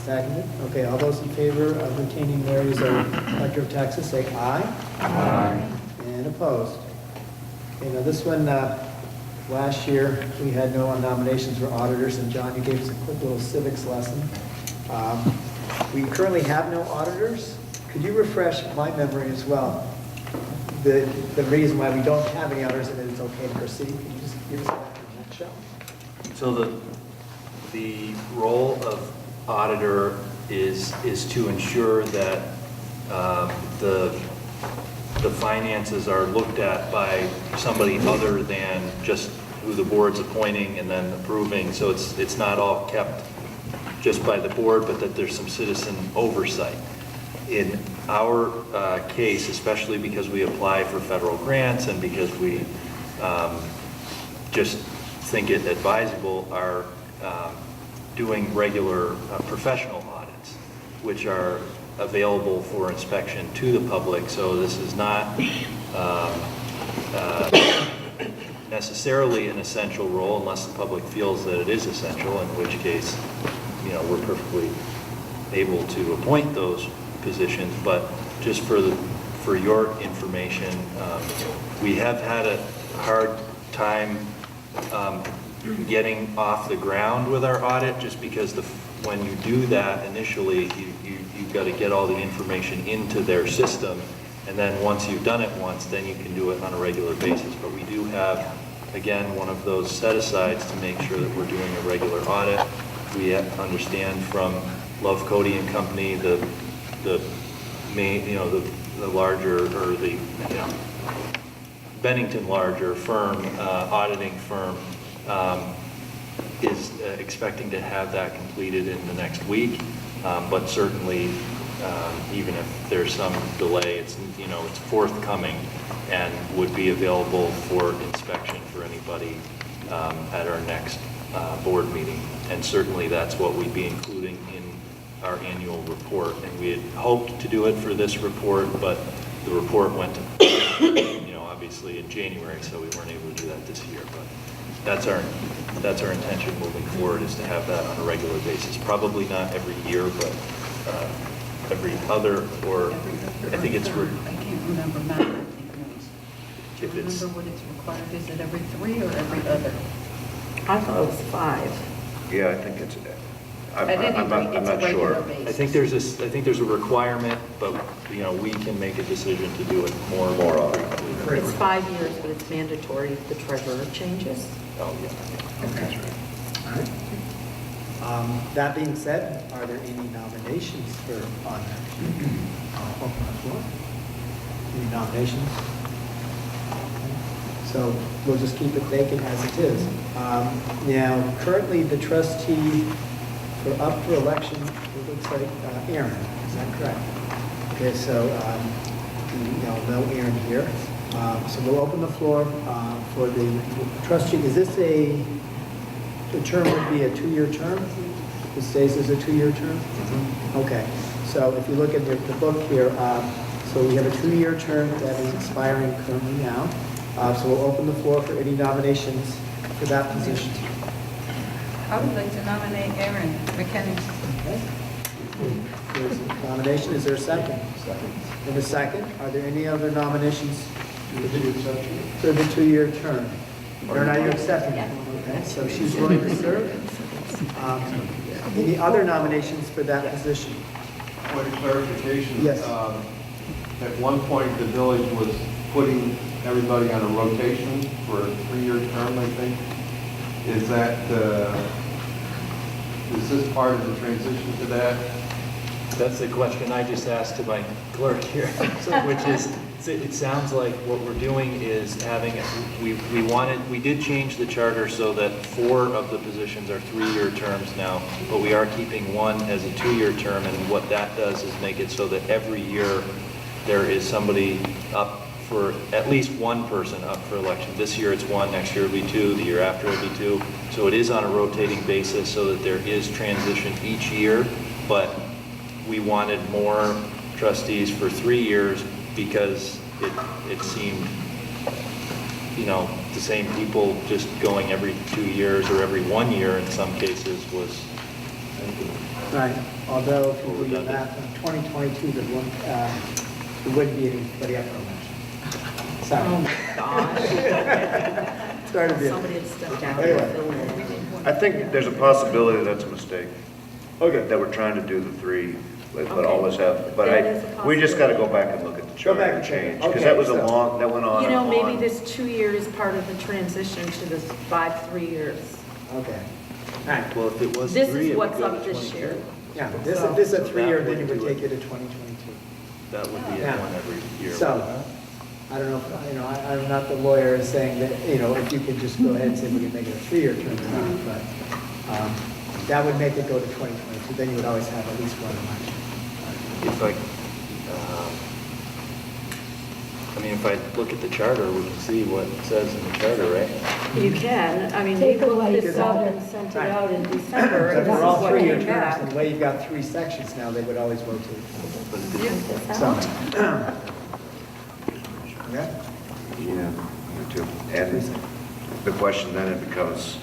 Seconded. Okay, all those in favor of retaining Mary as our collector of taxes, say aye. Aye. And opposed? Okay, now this one, last year, we had no nominations for auditors, and John, you gave us a quick little civics lesson. We currently have no auditors. Could you refresh my memory as well? The reason why we don't have any auditors and that it's okay to proceed? Can you just give us that in a nutshell? So the role of auditor is to ensure that the finances are looked at by somebody other than just who the board's appointing and then approving. So it's not all kept just by the board, but that there's some citizen oversight. In our case, especially because we apply for federal grants and because we just think it advisable, are doing regular professional audits, which are available for inspection to the public. So this is not necessarily an essential role unless the public feels that it is essential, in which case, you know, we're perfectly able to appoint those positions. But just for your information, we have had a hard time getting off the ground with our audit, just because when you do that initially, you've got to get all the information into their system, and then once you've done it once, then you can do it on a regular basis. But we do have, again, one of those set-asides to make sure that we're doing a regular audit. We understand from Love Cody and Company, the main, the larger, or the, Bennington larger firm, auditing firm, is expecting to have that completed in the next week. But certainly even if there's some delay, it's, it's forthcoming and would be available for inspection for anybody at our next board meeting. And certainly that's what we'd be including in our annual report. And we had hoped to do it for this report, but the report went to, obviously in January, so we weren't able to do that this year. But that's our intention moving forward, is to have that on a regular basis. Probably not every year, but every other, or I think it's. I can't remember, Matt, I think knows. Do you remember what it's required? Is it every 3 or every other? I thought it was 5. Yeah, I think it's, At any I'm rate, it's a not regular sure. basis. I think there's a requirement, but we can make a decision to do it more often. It's 5 years, but it's mandatory if the treasurer changes. Oh, yeah. Okay. All right. That being said, are there any nominations for on that? Open the floor. Any nominations? So we'll just keep it vacant as it is. Now, currently, the trustee for up for election, it looks like Aaron, is that correct? Okay, so no Aaron here. So we'll open the floor for the trustee. Is this the term would be a 2-year term? It stays as a 2-year term? Okay, so if you look at the book here, so we have a 2-year term that is expiring currently now. So we'll open the floor for any nominations for that position. I would like to nominate Aaron McKinney. Okay. There's a nomination. Is there a second? Second. And a second. Are there any other nominations for the 2-year term? Or are you accepting it? Okay, so she's willing to serve. Any other nominations for that position? Point of clarification. Yes. At one point, the village was putting everybody on a rotation for a 3-year term, I think. Is this part of the transition to that? That's the question I just asked to my clerk here, which is, it sounds like what we're doing is having, we did change the charter so that 4 of the positions are 3-year terms now, but we are keeping 1 as a 2-year term, and what that does is make it so that every year there is somebody up for, at least 1 person up for election. This year it's 1, next year it'll be 2, the year after it'll be 2. So it is on a rotating basis so that there is transition each year, but we wanted more trustees for 3 years because it seemed, the same people just going every 2 years or every 1 year in some cases was. Right. Although if you do that in 2022, there wouldn't be anybody up for election. Sorry. Oh, my gosh. Sorry to be. Somebody had stepped down. Anyway. I think there's a possibility that's a mistake. Okay. That we're trying to do the 3, but Okay. always have, but That is a we just got to go back and look at the Go charter back and and check it. change. Because Okay, that was so- that went on and on. Maybe this 2 year is part of the transition to this 5 3 years. Okay. All right. Well, if it was 3, This is it would what's go up to this 22. year. Yeah, this So- is a So 3-year, that then you would would do take it. it to 2022. That would be Yeah. 1 every year. So, I don't know, I'm not the lawyer saying that, if you could just go ahead and say we can make it a 3-year term or not, but that would make it go to 2022, then you would always have at least 1 election. If I look at the charter, we can see what it says in the charter, right? You can, we looked this up and sent it out in December, So and this for all is what 3-year came terms, back. and the way you've got 3 sections now, they would always rotate. But it didn't. So, okay? Yeah, me too. And the question then it becomes,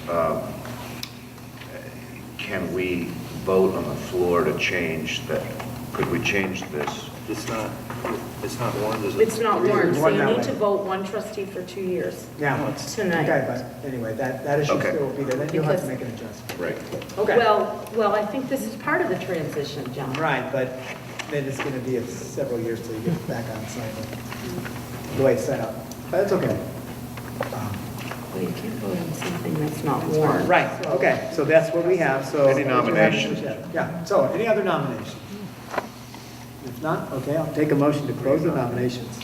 can we vote on the floor to change that? Could we change this? It's not warned as a. It's not warned, so One you that need way. to vote 1 trustee for 2 years. Yeah. Tonight. Okay, but anyway, that issue Okay. still will be there, then you'll have to Because- make an adjustment. Right. Okay. Well, I think this is part of the transition, John. Right, but then it's going to be several years till you get back on cycle, the way it's set up. But that's okay. Well, you can't vote on something that's not warned. Right, okay, so that's what we have, so. Any nominations? Yeah, so any other nominations? If not, okay, I'll take a motion to close the nominations.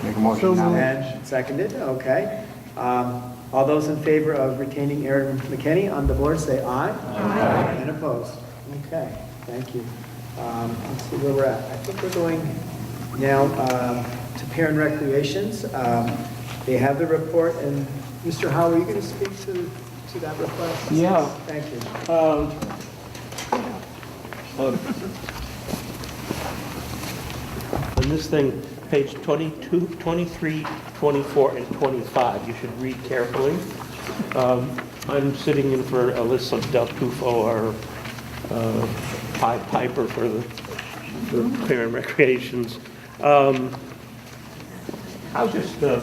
Make a motion now. And seconded, okay. All those in favor of retaining Aaron McKinney on the board, say aye. Aye. And opposed? Okay, thank you. Let's see where we're at. I think we're going now to parent recreations. They have the report, and Mr. Howe, are you going to speak to that request? Yeah. Thank you. On this thing, page 22, 23, 24, and 25, you should read carefully. I'm sitting in for Alyssa Del Tufo, our Pied Piper for the parent recreations. I'll just, the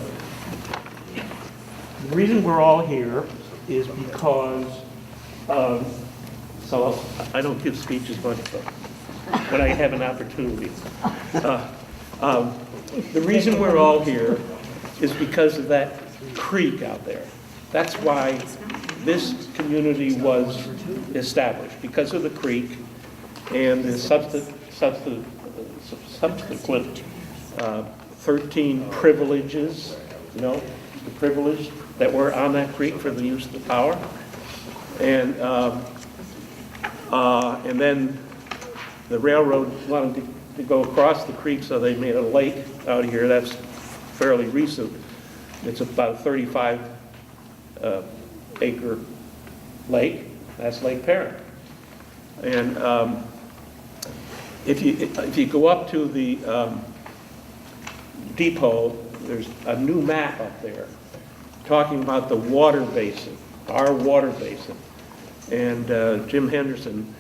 reason we're all here is because, so I don't give speeches much, but when I have an opportunity. The reason we're all here is because of that creek out there. That's why this community was established, because of the creek and the subsequent 13 privileges, the privilege that were on that creek for the use of the power. And then the railroad wanted to go across the creek, so they made a lake out here. That's fairly recent. It's about a 35 acre lake. That's Lake Parent. And if you go up to the depot, there's a new map up there talking about the water basin, our water basin. And Jim Henderson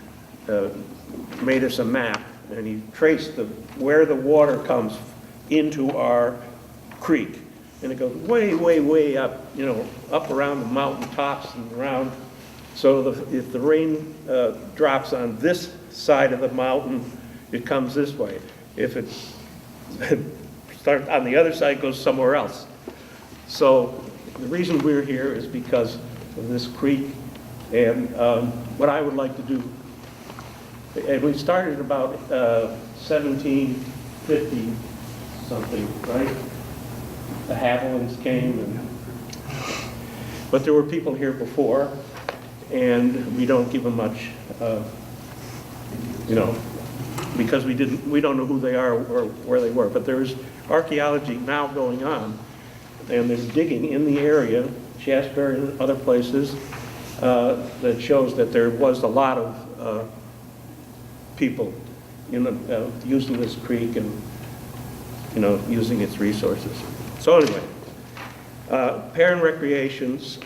made us a map, and he traced where the water comes into our creek. And it goes way, way, way up, up around the mountain tops and around. So if the rain drops on this side of the mountain, it comes this way. If it starts on the other side, it goes somewhere else. So the reason we're here is because of this creek. And what I would like to do, and we started about 1750 something, right? The Havilands came, but there were people here before, and we don't give them much, because we don't know who they are or where they were. But there's archaeology now going on, and there's digging in the area, Shasberry and other places, that shows that there was a lot of people, using this creek and, using its resources. So anyway, parent recreations.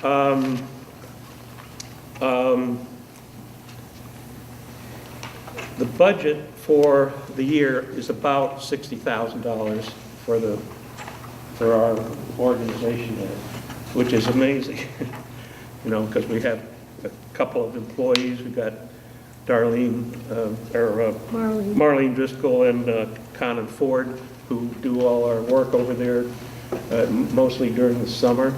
The budget for the year is about $60,000 for our organization there, which is amazing. Because we have a couple of employees. We've got Marlene Driscoll and Conan Ford, who do all our work over there, mostly during the summer.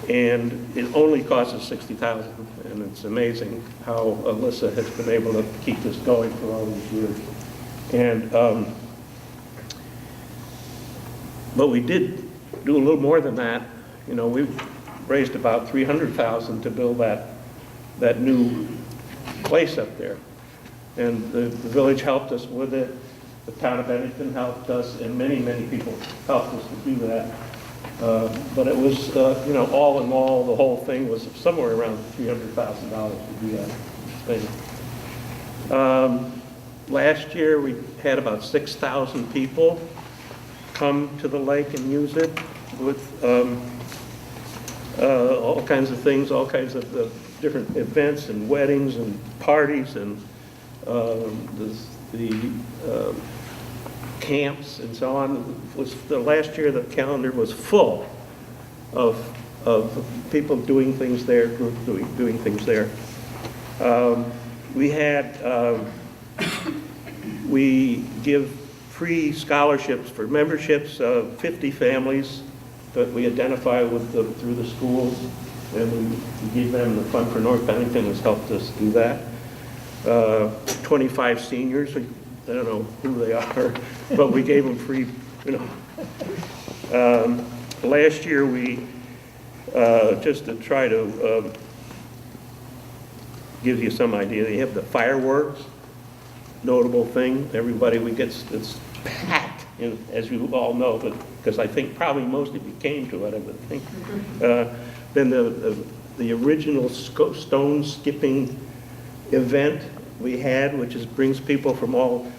And it only costs us $60,000, and it's amazing how Alyssa has been able to keep this going for all these years. And but we did do a little more than that. We raised about $300,000 to build that new place up there, and the village helped us with it. The town of Bennington helped us, and many, many people helped us to do that. But it was, all in all, the whole thing was somewhere around $300,000 to do that thing. Last year, we had about 6,000 people come to the lake and use it with all kinds of things, all kinds of different events and weddings and parties and the camps and so on. Last year the calendar was full of people doing things there, groups doing things there. We give free scholarships for memberships of 50 families that we identify with through the schools, and we give them. The Fund for North Bennington has helped us do that. 25 seniors, I don't know who they are, but we gave them free, Last year we, just to try to give you some idea, they have the fireworks. notable thing. Everybody, it's packed, as you all know, but because I think probably most of you came to it, I would think. Then the original stone skipping event we had, which brings people from all,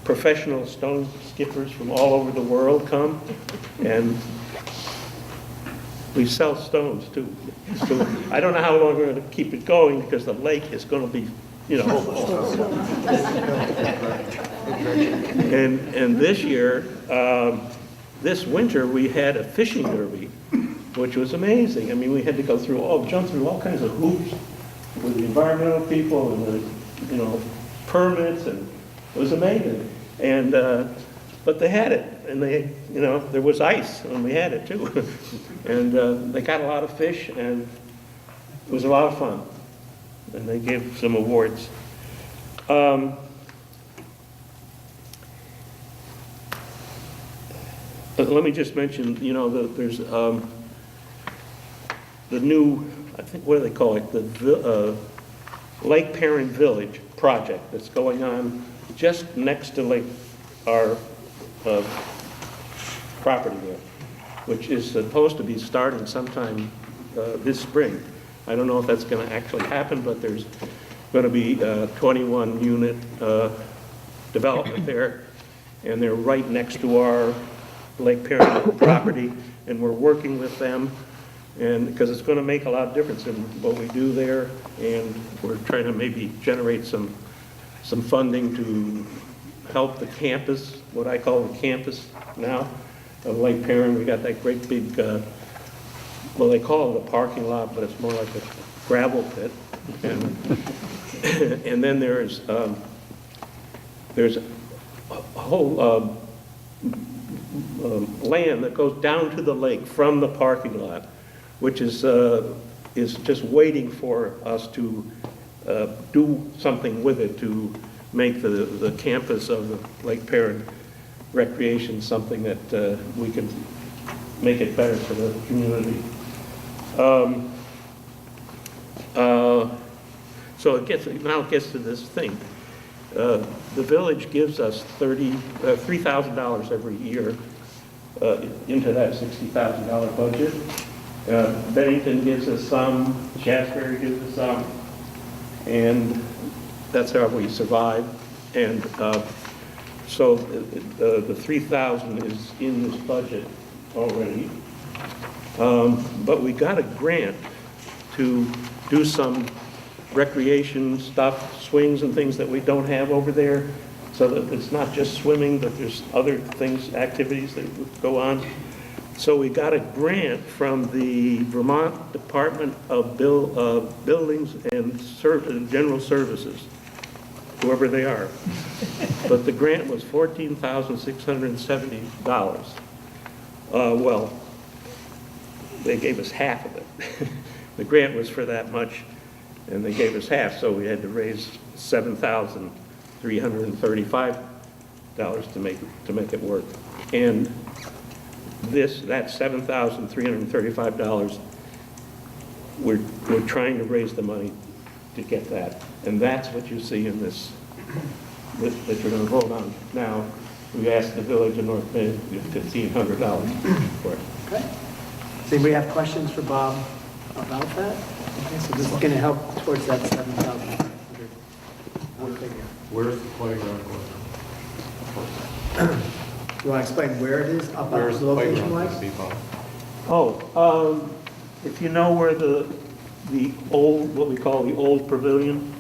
professional stone skippers from all over the world come, and we sell stones too. So I don't know how long we're going to keep it going because the lake is going to be, and this year, this winter, we had a fishing derby, which was amazing. I mean, we had to jump through all kinds of hoops with the environmental people and the, permits, and it was amazing. And, but they had it, and there was ice, and we had it too. And they got a lot of fish, and it was a lot of fun. And they gave some awards. Let me just mention, there's the new, I think, what do they call it? The Lake Perrin Village project that's going on just next to our property there, which is supposed to be starting sometime this spring. I don't know if that's going to actually happen, but there's going to be a 21-unit development there, and they're right next to our Lake Perrin property, and we're working with them, and because it's going to make a lot of difference in what we do there, and we're trying to maybe generate some funding to help the campus, what I call the campus now of Lake Perrin. We got that great big, well, they call it a parking lot, but it's more like a gravel pit. And then there's a whole land that goes down to the lake from the parking lot, which is just waiting for us to do something with it to make the campus of the Lake Perrin Recreation something that we can make it better for the community. So it gets to this thing. The village gives us $3,000 every year into that $60,000 budget. Bennington gives us some, Shasberry gives us some, and that's how we survive. And so the $3,000 is in this budget already. But we got a grant to do some recreation stuff, swings and things that we don't have over there, so that it's not just swimming, but there's other things, activities that go on. So we got a grant from the Vermont Department of Buildings and General Services, whoever they are. But the grant was $14,670. Well, they gave us half of it. The grant was for that much, and they gave us half, so we had to raise $7,335 to make it work. And that $7,335, we're trying to raise the money to get that, and that's what you see in this that you're going to vote on now. We asked the village of North Bend $1,500 for it. Okay. Does anybody have questions for Bob about that? Okay, so this is going to help towards that 7,500 figure. Where's the playground going? You want to explain where it is, up Where's the location playground wise? going to be, Bob? Oh, if you know where the old, what we call the old pavilion,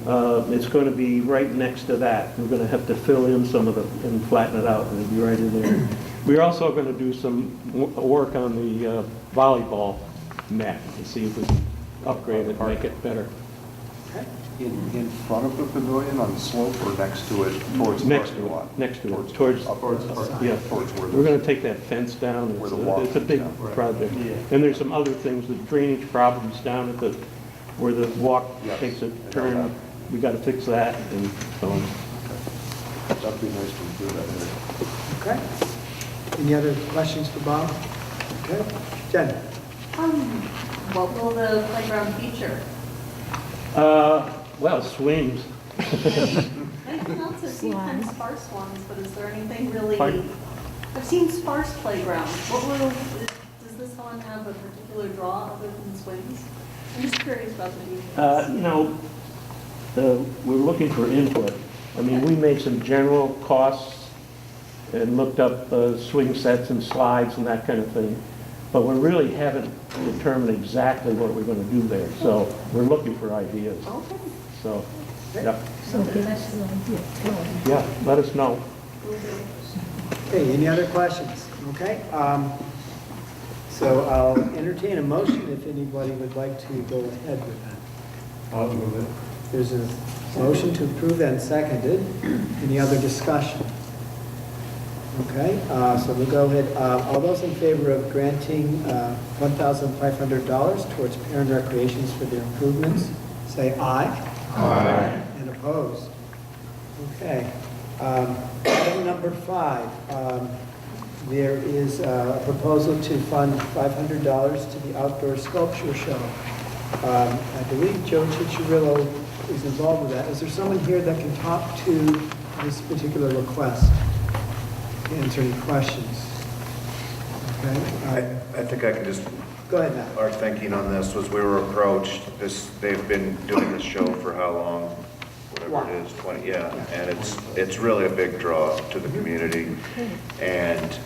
it's going to be right next to that. We're going to have to fill in some of the, and flatten it out, and it'll be right in there. We're also going to do some work on the volleyball net to see if we can upgrade it, make it better. In front of the pavilion on the slope or next to it, towards the Next to parking it, lot? next to it, Towards towards, the parking yeah. lot, towards where We're the, going to take that fence down. Where the walk It's a big is down. project. And there's some other things, the drainage problems down at where the walk Yes, takes a I know turn. that. We got to fix that and so on. that'd be nice to do that there. Okay. Any other questions for Bob? Okay. Jen? What will the playground feature? Well, swings. Anything else? I've seen kind of sparse ones, but is there anything really? Pardon? I've seen sparse playgrounds. Does this one have a particular draw other than swings? I'm just curious about the details. You know, we're looking for input. I mean, we made some general costs and looked up swing sets and slides and that kind of thing, but we really haven't determined exactly what we're going to do there. So we're looking for ideas. Okay. So, yeah. Yeah, let us know. Okay, any other questions? Okay, so I'll entertain a motion if anybody would like to go ahead with that. I'll move it. There's a motion to approve and seconded. Any other discussion? Okay, so we'll go ahead. All those in favor of granting $1,500 towards parent recreations for their improvements, say aye. Aye. And opposed? Okay. Item number 5. There is a proposal to fund $500 to the outdoor sculpture show. I believe Joe Cicciarillo is involved with that. Is there someone here that can talk to this particular request? Answer any questions? Okay. I think I can just, Go ahead, Matt. our thinking on this was we were approached, they've been doing this show for how long? Whatever it is, 20, yeah, and it's really a big draw to the community. And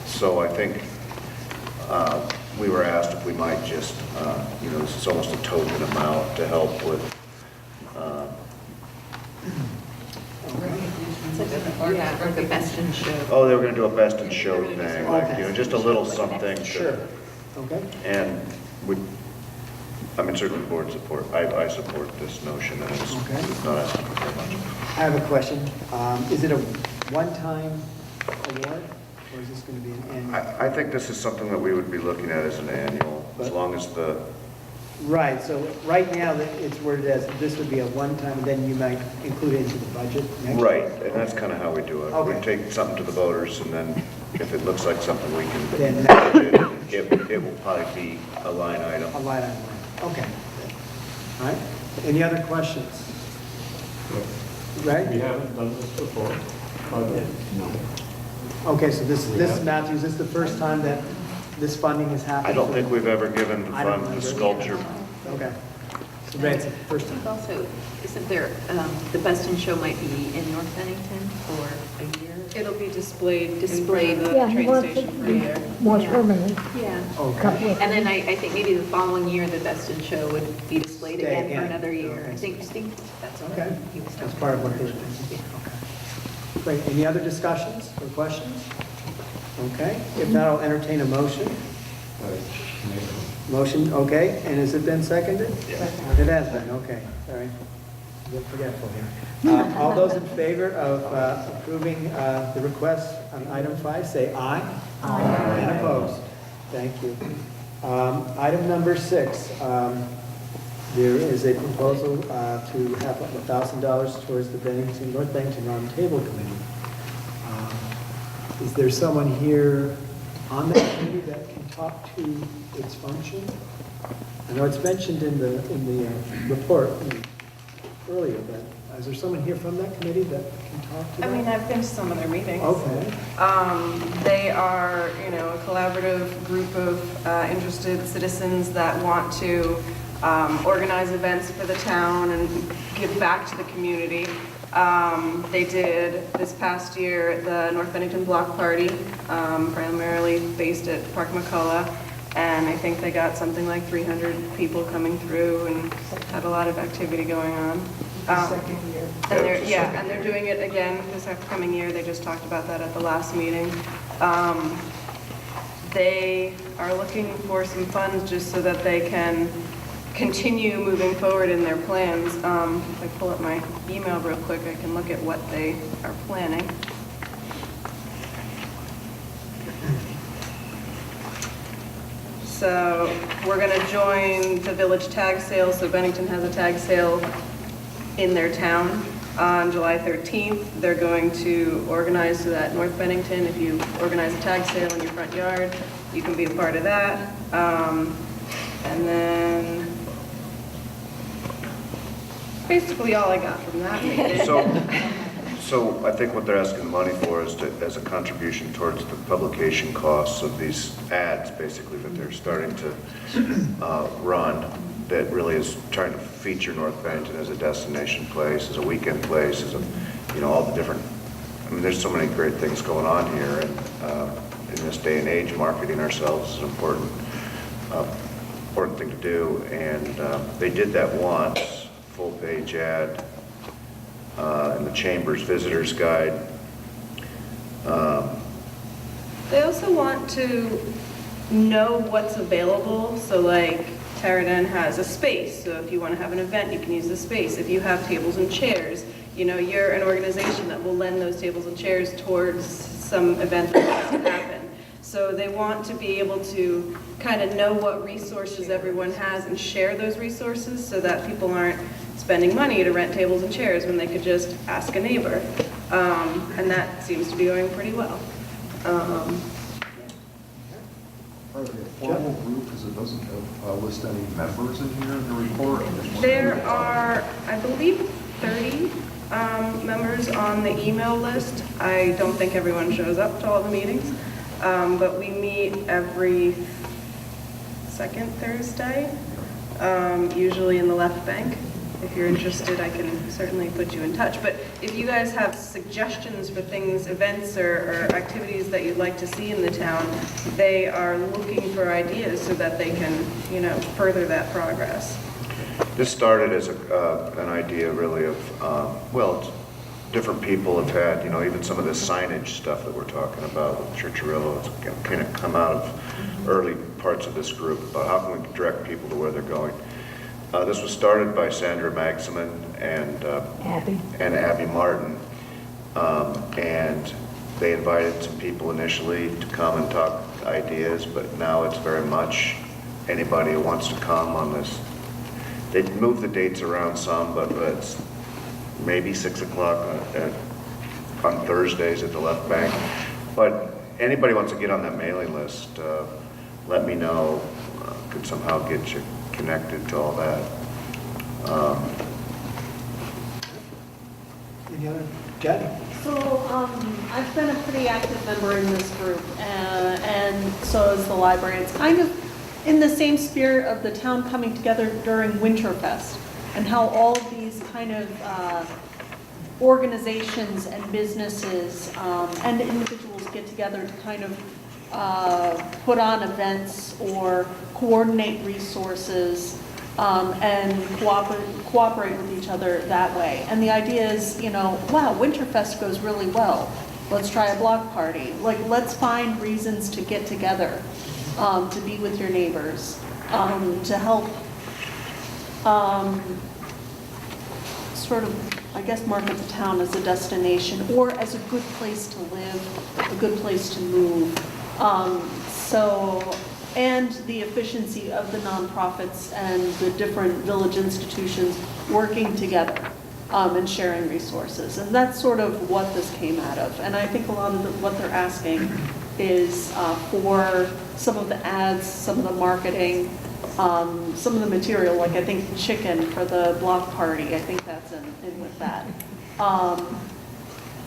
so I think we were asked if we might just, this is almost a token amount to help with. Or the best in show. Oh, they were going to do a best in show thing, like, just a little something. Sure. Okay. And certainly the board support, I support this notion, and it's not asking for very much. I have a question. Is it a one-time award, or is this going to be an annual? I think this is something that we would be looking at as an annual, as long as the, Right, so right now, it's worded as, this would be a one-time, and then you might include it into the budget next year? right, and that's kind of how we do it. We Okay. take something to the voters, and then if it looks like something we can, Then it will probably be a line item. A line item, okay. All right, any other questions? Right? We haven't done this before. Okay, so this, Matthew, is this the first time that this funding has happened? I don't think we've ever given the I don't fund the remember. sculpture. Okay. So Ray, it's the first time. Also, isn't there, the best in show might be in North Bennington for a year? It'll be displayed in Displayed. front of the train station for a year. More Yeah. permanent. Yeah. Okay. And then I think maybe the following year, the best in show would be displayed Stay again again. for another year. Okay. I think that's what Okay. he was That's talking part of about. what they were thinking. Okay. Great, any other discussions or questions? Okay, if not, I'll entertain a motion. Motion, okay, and has it been seconded? Yes. It has been, okay, sorry. I'm getting forgetful here. All those in favor of approving the request on item 5, say aye. Aye. And opposed? Thank you. Item number 6, there is a proposal to have $1,000 towards the Bennington, North Bennington Round Table Committee. Is there someone here on that committee that can talk to its function? I know it's mentioned in the report earlier, but is there someone here from that committee that can talk to that? I mean, I've been to some of their meetings. Okay. They are, a collaborative group of interested citizens that want to organize events for the town and give back to the community. They did this past year the North Bennington Block Party, primarily based at Park McCullough, and I think they got something like 300 people coming through and had a lot of activity going on. Second year. And they're doing it again this upcoming year. They just talked about that at the last meeting. They are looking for some funds just so that they can continue moving forward in their plans. If I pull up my email real quick, I can look at what they are planning. So we're going to join the village tag sale. So Bennington has a tag sale in their town on July 13th. They're going to organize so that North Bennington, if you organize a tag sale in your front yard, you can be a part of that. And then basically all I got from that meeting. So I think what they're asking the money for is as a contribution towards the publication costs of these ads, basically, that they're starting to run, that really is trying to feature North Bennington as a destination place, as a weekend place, as a, all the different, there's so many great things going on here, and in this day and age, marketing ourselves is an important thing to do, and they did that once, full-page ad, in the Chamber's Visitor's Guide. They also want to know what's available, so like Tarraden has a space, so if you want to have an event, you can use the space. If you have tables and chairs, you're an organization that will lend those tables and chairs towards some event that has to happen. So they want to be able to kind of know what resources everyone has and share those resources so that people aren't spending money to rent tables and chairs when they could just ask a neighbor. And that seems to be going pretty well. Are they a formal group because it doesn't have list any members in here in the report? There are, I believe, 30 members on the email list. I don't think everyone shows up to all the meetings, but we meet every second Thursday, usually in the left bank. If you're interested, I can certainly put you in touch. But if you guys have suggestions for things, events or activities that you'd like to see in the town, they are looking for ideas so that they can, further that progress. This started as an idea really of, different people have had, even some of the signage stuff that we're talking about with Churchirillo, it's kind of come out of early parts of this group about how can we direct people to where they're going. This was started by Sandra Maximin and Abby Martin, and they invited some people initially to come and talk ideas, but now it's very much anybody who wants to come on this. They moved the dates around some, but it's maybe 6 o'clock on Thursdays at the left bank. But anybody wants to get on that mailing list, let me know. Could somehow get you connected to all that. Any other? Jen? So I've been a pretty active member in this group, and so is the library. It's kind of in the same spirit of the town coming together during Winterfest, and how all of these kind of organizations and businesses and individuals get together to kind of put on events or coordinate resources and cooperate with each other that way. And the idea is, wow, Winterfest goes really well. Let's try a block party. Like, let's find reasons to get together, to be with your neighbors, to help sort of, I guess, market the town as a destination or as a good place to live, a good place to move. And the efficiency of the nonprofits and the different village institutions working together and sharing resources. And that's sort of what this came out of. And I think a lot of what they're asking is for some of the ads, some of the marketing, some of the material, like I think chicken for the block party, I think that's in with that.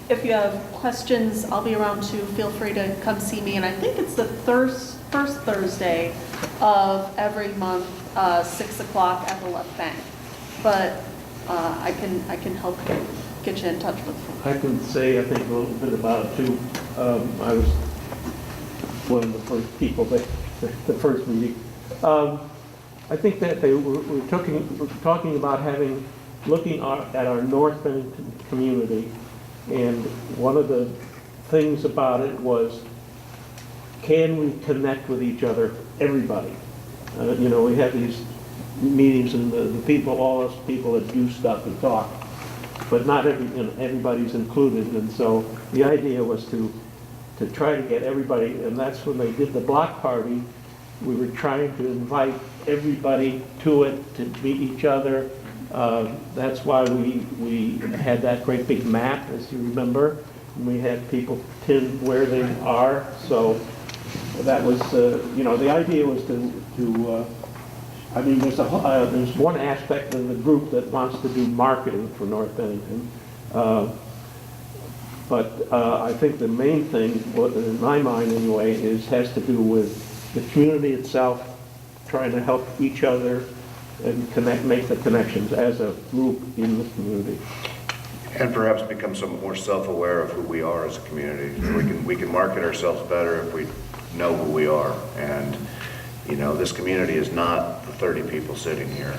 If you have questions, I'll be around too. Feel free to come see me. And I think it's the first Thursday of every month, 6 o'clock at the left bank. But I can help get you in touch with them. I can say, I think, a little bit about it too. I was one of the first people, the first meeting. I think that they were talking about looking at our North Bennington community. And one of the things about it was, can we connect with each other, everybody? We have these meetings and the people, all us people that do stuff and talk, but not everybody's included. And so the idea was to try to get everybody, and that's when they did the block party. We were trying to invite everybody to it, to meet each other. That's why we had that great big map, as you remember. And we had people pin where they are. So that was, the idea was to I mean, there's one aspect of the group that wants to do marketing for North Bennington. But I think the main thing, in my mind anyway, has to do with the community itself, trying to help each other and make the connections as a group in the community. And perhaps become some more self-aware of who we are as a community. We can market ourselves better if we know who we are. And, you know, this community is not the 30 people sitting here.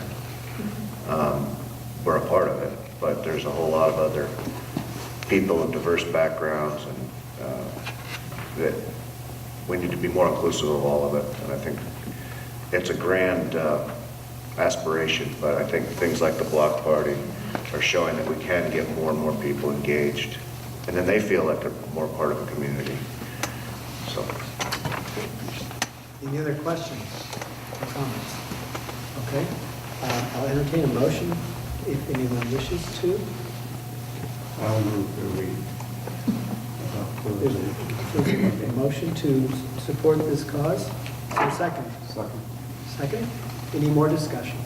We're a part of it, but there's a whole lot of other people of diverse backgrounds, and that we need to be more inclusive of all of it. And I think it's a grand aspiration, but I think things like the block party are showing that we can get more and more people engaged, and then they feel like they're more part of a community. So, any other questions or comments? Okay, I'll entertain a motion if anyone wishes to. I'll move that we There's a motion to support this cause. Is there a second? Second? Any more discussion?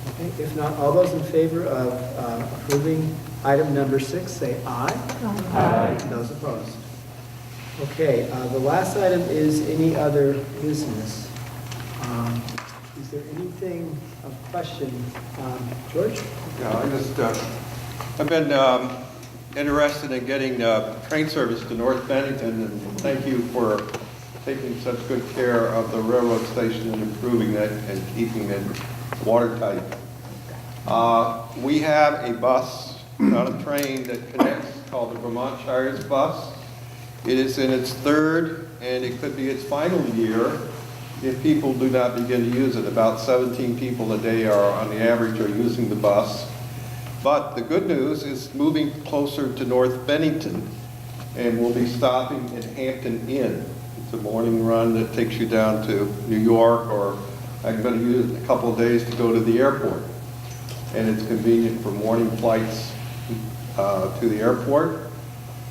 Okay, if not, all those in favor of approving item number 6, say aye. Aye. Those opposed? Okay, the last item is any other business. Is there anything of question? George? Yeah, I've been interested in getting train service to North Bennington, and thank you for taking such good care of the railroad station and improving it and keeping it watertight. We have a bus, not a train, that connects called the Vermont Shires bus. It is in its 3rd, and it could be its final year if people do not begin to use it. About 17 people a day on the average are using the bus. But the good news is moving closer to North Bennington, and we'll be stopping at Hampton Inn. It's a morning run that takes you down to New York, or I'm going to use it a couple of days to go to the airport. And it's convenient for morning flights to the airport.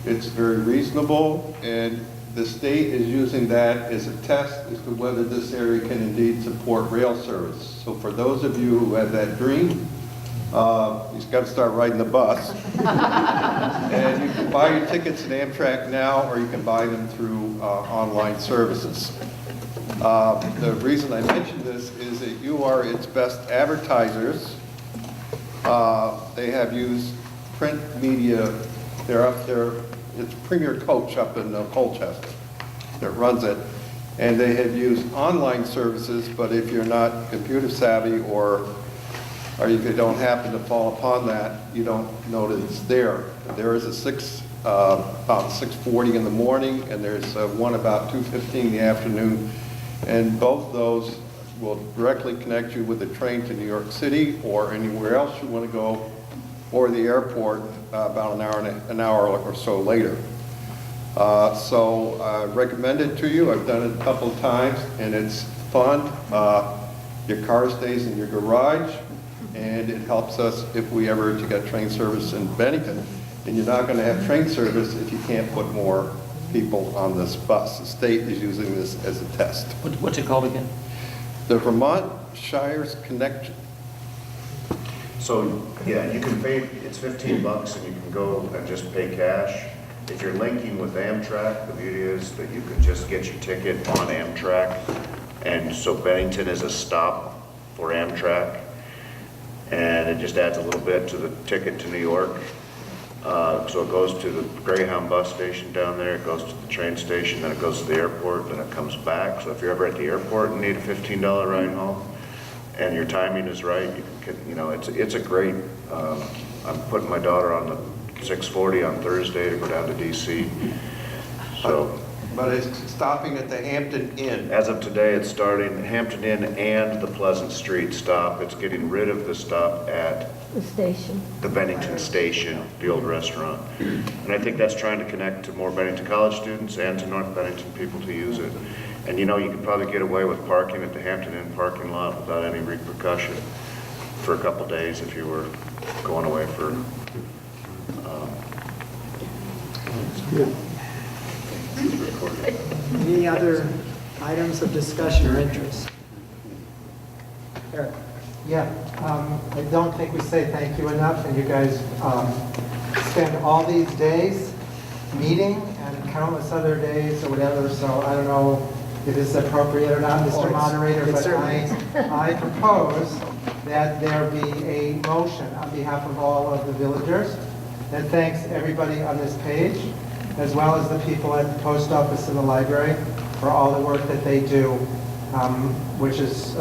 It's very reasonable, and the state is using that as a test as to whether this area can indeed support rail service. So for those of you who have that dream, you've got to start riding the bus. And you can buy your tickets at Amtrak now, or you can buy them through online services. The reason I mention this is that you are its best advertisers. They have used print media. They're up there. It's Premier Coach up in Colchester that runs it. And they have used online services, but if you're not computer savvy or if you don't happen to fall upon that, you don't know that it's there. There is about 6:40 in the morning, and there's one about 2:15 in the afternoon. And both those will directly connect you with a train to New York City or anywhere else you want to go, or the airport about an hour or so later. So I recommend it to you. I've done it a couple of times, and it's fun. Your car stays in your garage, and it helps us if we ever to get train service in Bennington. And you're not going to have train service if you can't put more people on this bus. The state is using this as a test. What's it called again? The Vermont Shires Connection. So, yeah, you can pay, it's $15 and you can go and just pay cash. If you're linking with Amtrak, the beauty is that you can just get your ticket on Amtrak. And so Bennington is a stop for Amtrak. And it just adds a little bit to the ticket to New York. So it goes to the Greyhound bus station down there, it goes to the train station, then it goes to the airport, then it comes back. So if you're ever at the airport and need a $15 ride home, and your timing is right, it's a great, I'm putting my daughter on the 6:40 on Thursday to go down to DC. So. But it's stopping at the Hampton Inn. As of today, it's starting Hampton Inn and the Pleasant Street stop. It's getting rid of the stop at the station, the Bennington station, the old restaurant. And I think that's trying to connect to more Bennington College students and to North Bennington people to use it. And you could probably get away with parking at the Hampton Inn parking lot without any repercussion for a couple days if you were going away for. Any other items of discussion or interest? Eric? Yeah, I don't think we say thank you enough, and you guys spend all these days meeting and countless other days or whatever, so I don't know if it's appropriate or not, Mr. Moderator, but I propose that there be a motion on behalf of all of the villagers that thanks everybody on this page, as well as the people at the post office and the library for all the work that they do, which is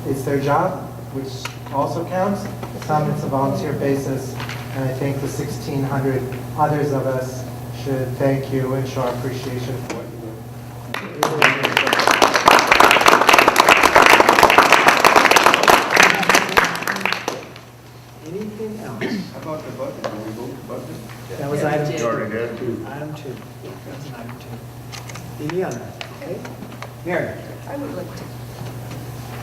it's their job, which also counts. Some it's a volunteer basis, and I think the 1,600 others of us should thank you and show our appreciation for what you do. Anything else? How about the budget? Can we vote the budget? That was item You 2. already did. Item 2. That was an item 2. Any other? Okay. Mary? I would like to,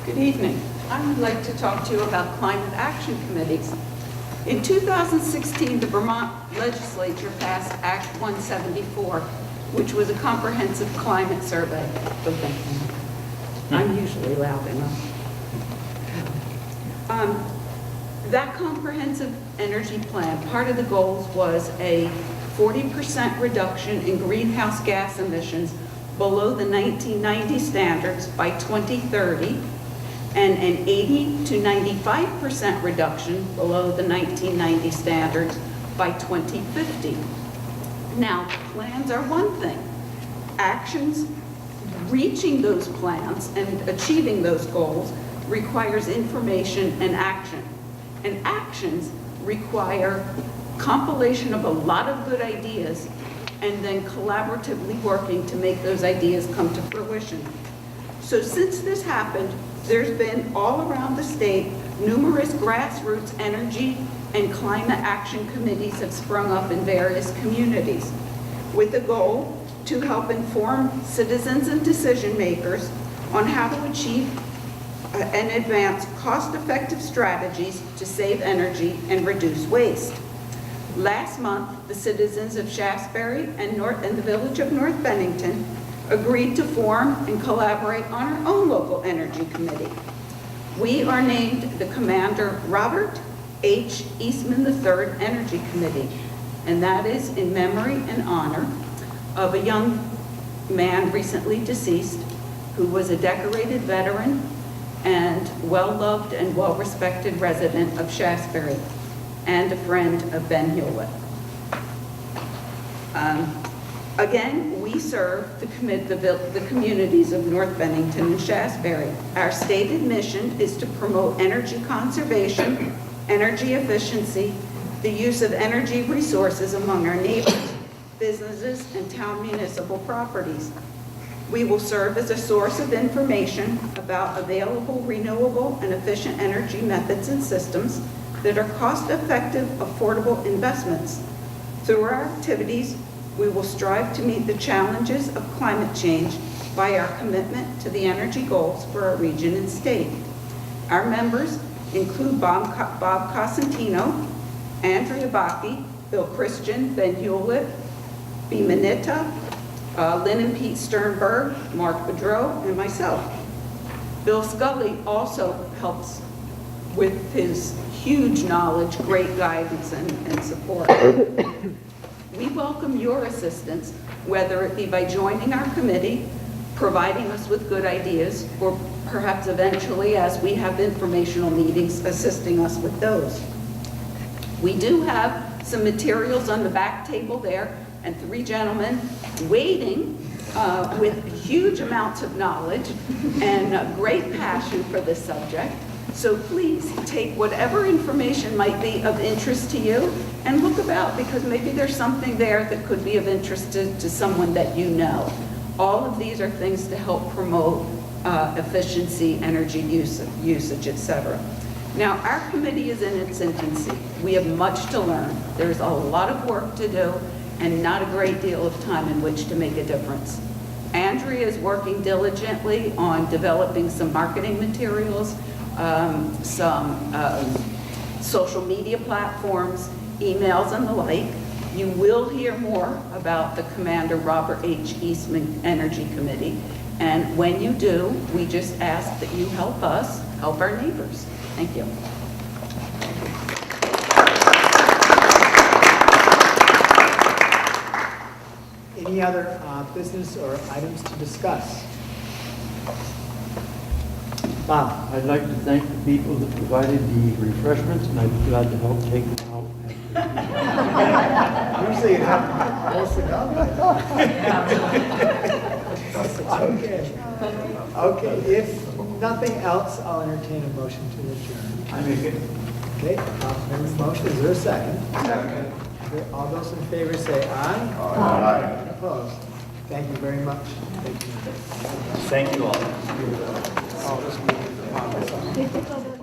good evening. I would like to talk to you about climate action committees. In 2016, the Vermont legislature passed Act 174, which was a comprehensive climate survey. I'm usually loud enough. That comprehensive energy plan, part of the goals was a 40% reduction in greenhouse gas emissions below the 1990 standards by 2030, and an 80 to 95% reduction below the 1990 standards by 2050. Now, plans are one thing. Actions reaching those plans and achieving those goals requires information and action. And actions require compilation of a lot of good ideas and then collaboratively working to make those ideas come to fruition. So since this happened, there's been all around the state numerous grassroots energy and climate action committees have sprung up in various communities with the goal to help inform citizens and decision makers on how to achieve and advance cost-effective strategies to save energy and reduce waste. Last month, the citizens of Shaftesbury and the village of North Bennington agreed to form and collaborate on our own local energy committee. We are named the Commander Robert H. Eastman III Energy Committee, and that is in memory and honor of a young man recently deceased who was a decorated veteran and well-loved and well-respected resident of Shaftesbury and a friend of Ben Hewlett. Again, we serve the communities of North Bennington and Shaftesbury. Our stated mission is to promote energy conservation, energy efficiency, the use of energy resources among our neighbors, businesses, and town municipal properties. We will serve as a source of information about available, renewable, and efficient energy methods and systems that are cost-effective, affordable investments. Through our activities, we will strive to meet the challenges of climate change by our commitment to the energy goals for our region and state. Our members include Bob Cosentino, Andrea Bacchi, Bill Christian, Ben Hewlett, B. Manita, Lynn and Pete Sternberg, Mark Bedreau, and myself. Bill Scully also helps with his huge knowledge, great guidance, and support. We welcome your assistance, whether it be by joining our committee, providing us with good ideas, or perhaps eventually, as we have informational meetings, assisting us with those. We do have some materials on the back table there, and 3 gentlemen waiting with huge amounts of knowledge and great passion for this subject. So please take whatever information might be of interest to you and look about, because maybe there's something there that could be of interest to someone that you know. All of these are things to help promote efficiency, energy usage, etc. Now, our committee is in its infancy. We have much to learn. There's a lot of work to do and not a great deal of time in which to make a difference. Andrea is working diligently on developing some marketing materials, some social media platforms, emails, and the like. You will hear more about the Commander Robert H. Eastman Energy Committee. And when you do, we just ask that you help us help our neighbors. Thank you. Any other business or items to discuss? Bob? I'd like to thank the people that provided the refreshments, and I'd be glad to help take them out. Usually it happens close enough. Okay. Okay, if nothing else, I'll entertain a motion to adjourn. I make it. Okay, Councilmember's motion, is there a second? Second. All those in favor say aye. Aye. Opposed? Thank you very much. Thank you. Thank you all. Oh, this meeting is upon us.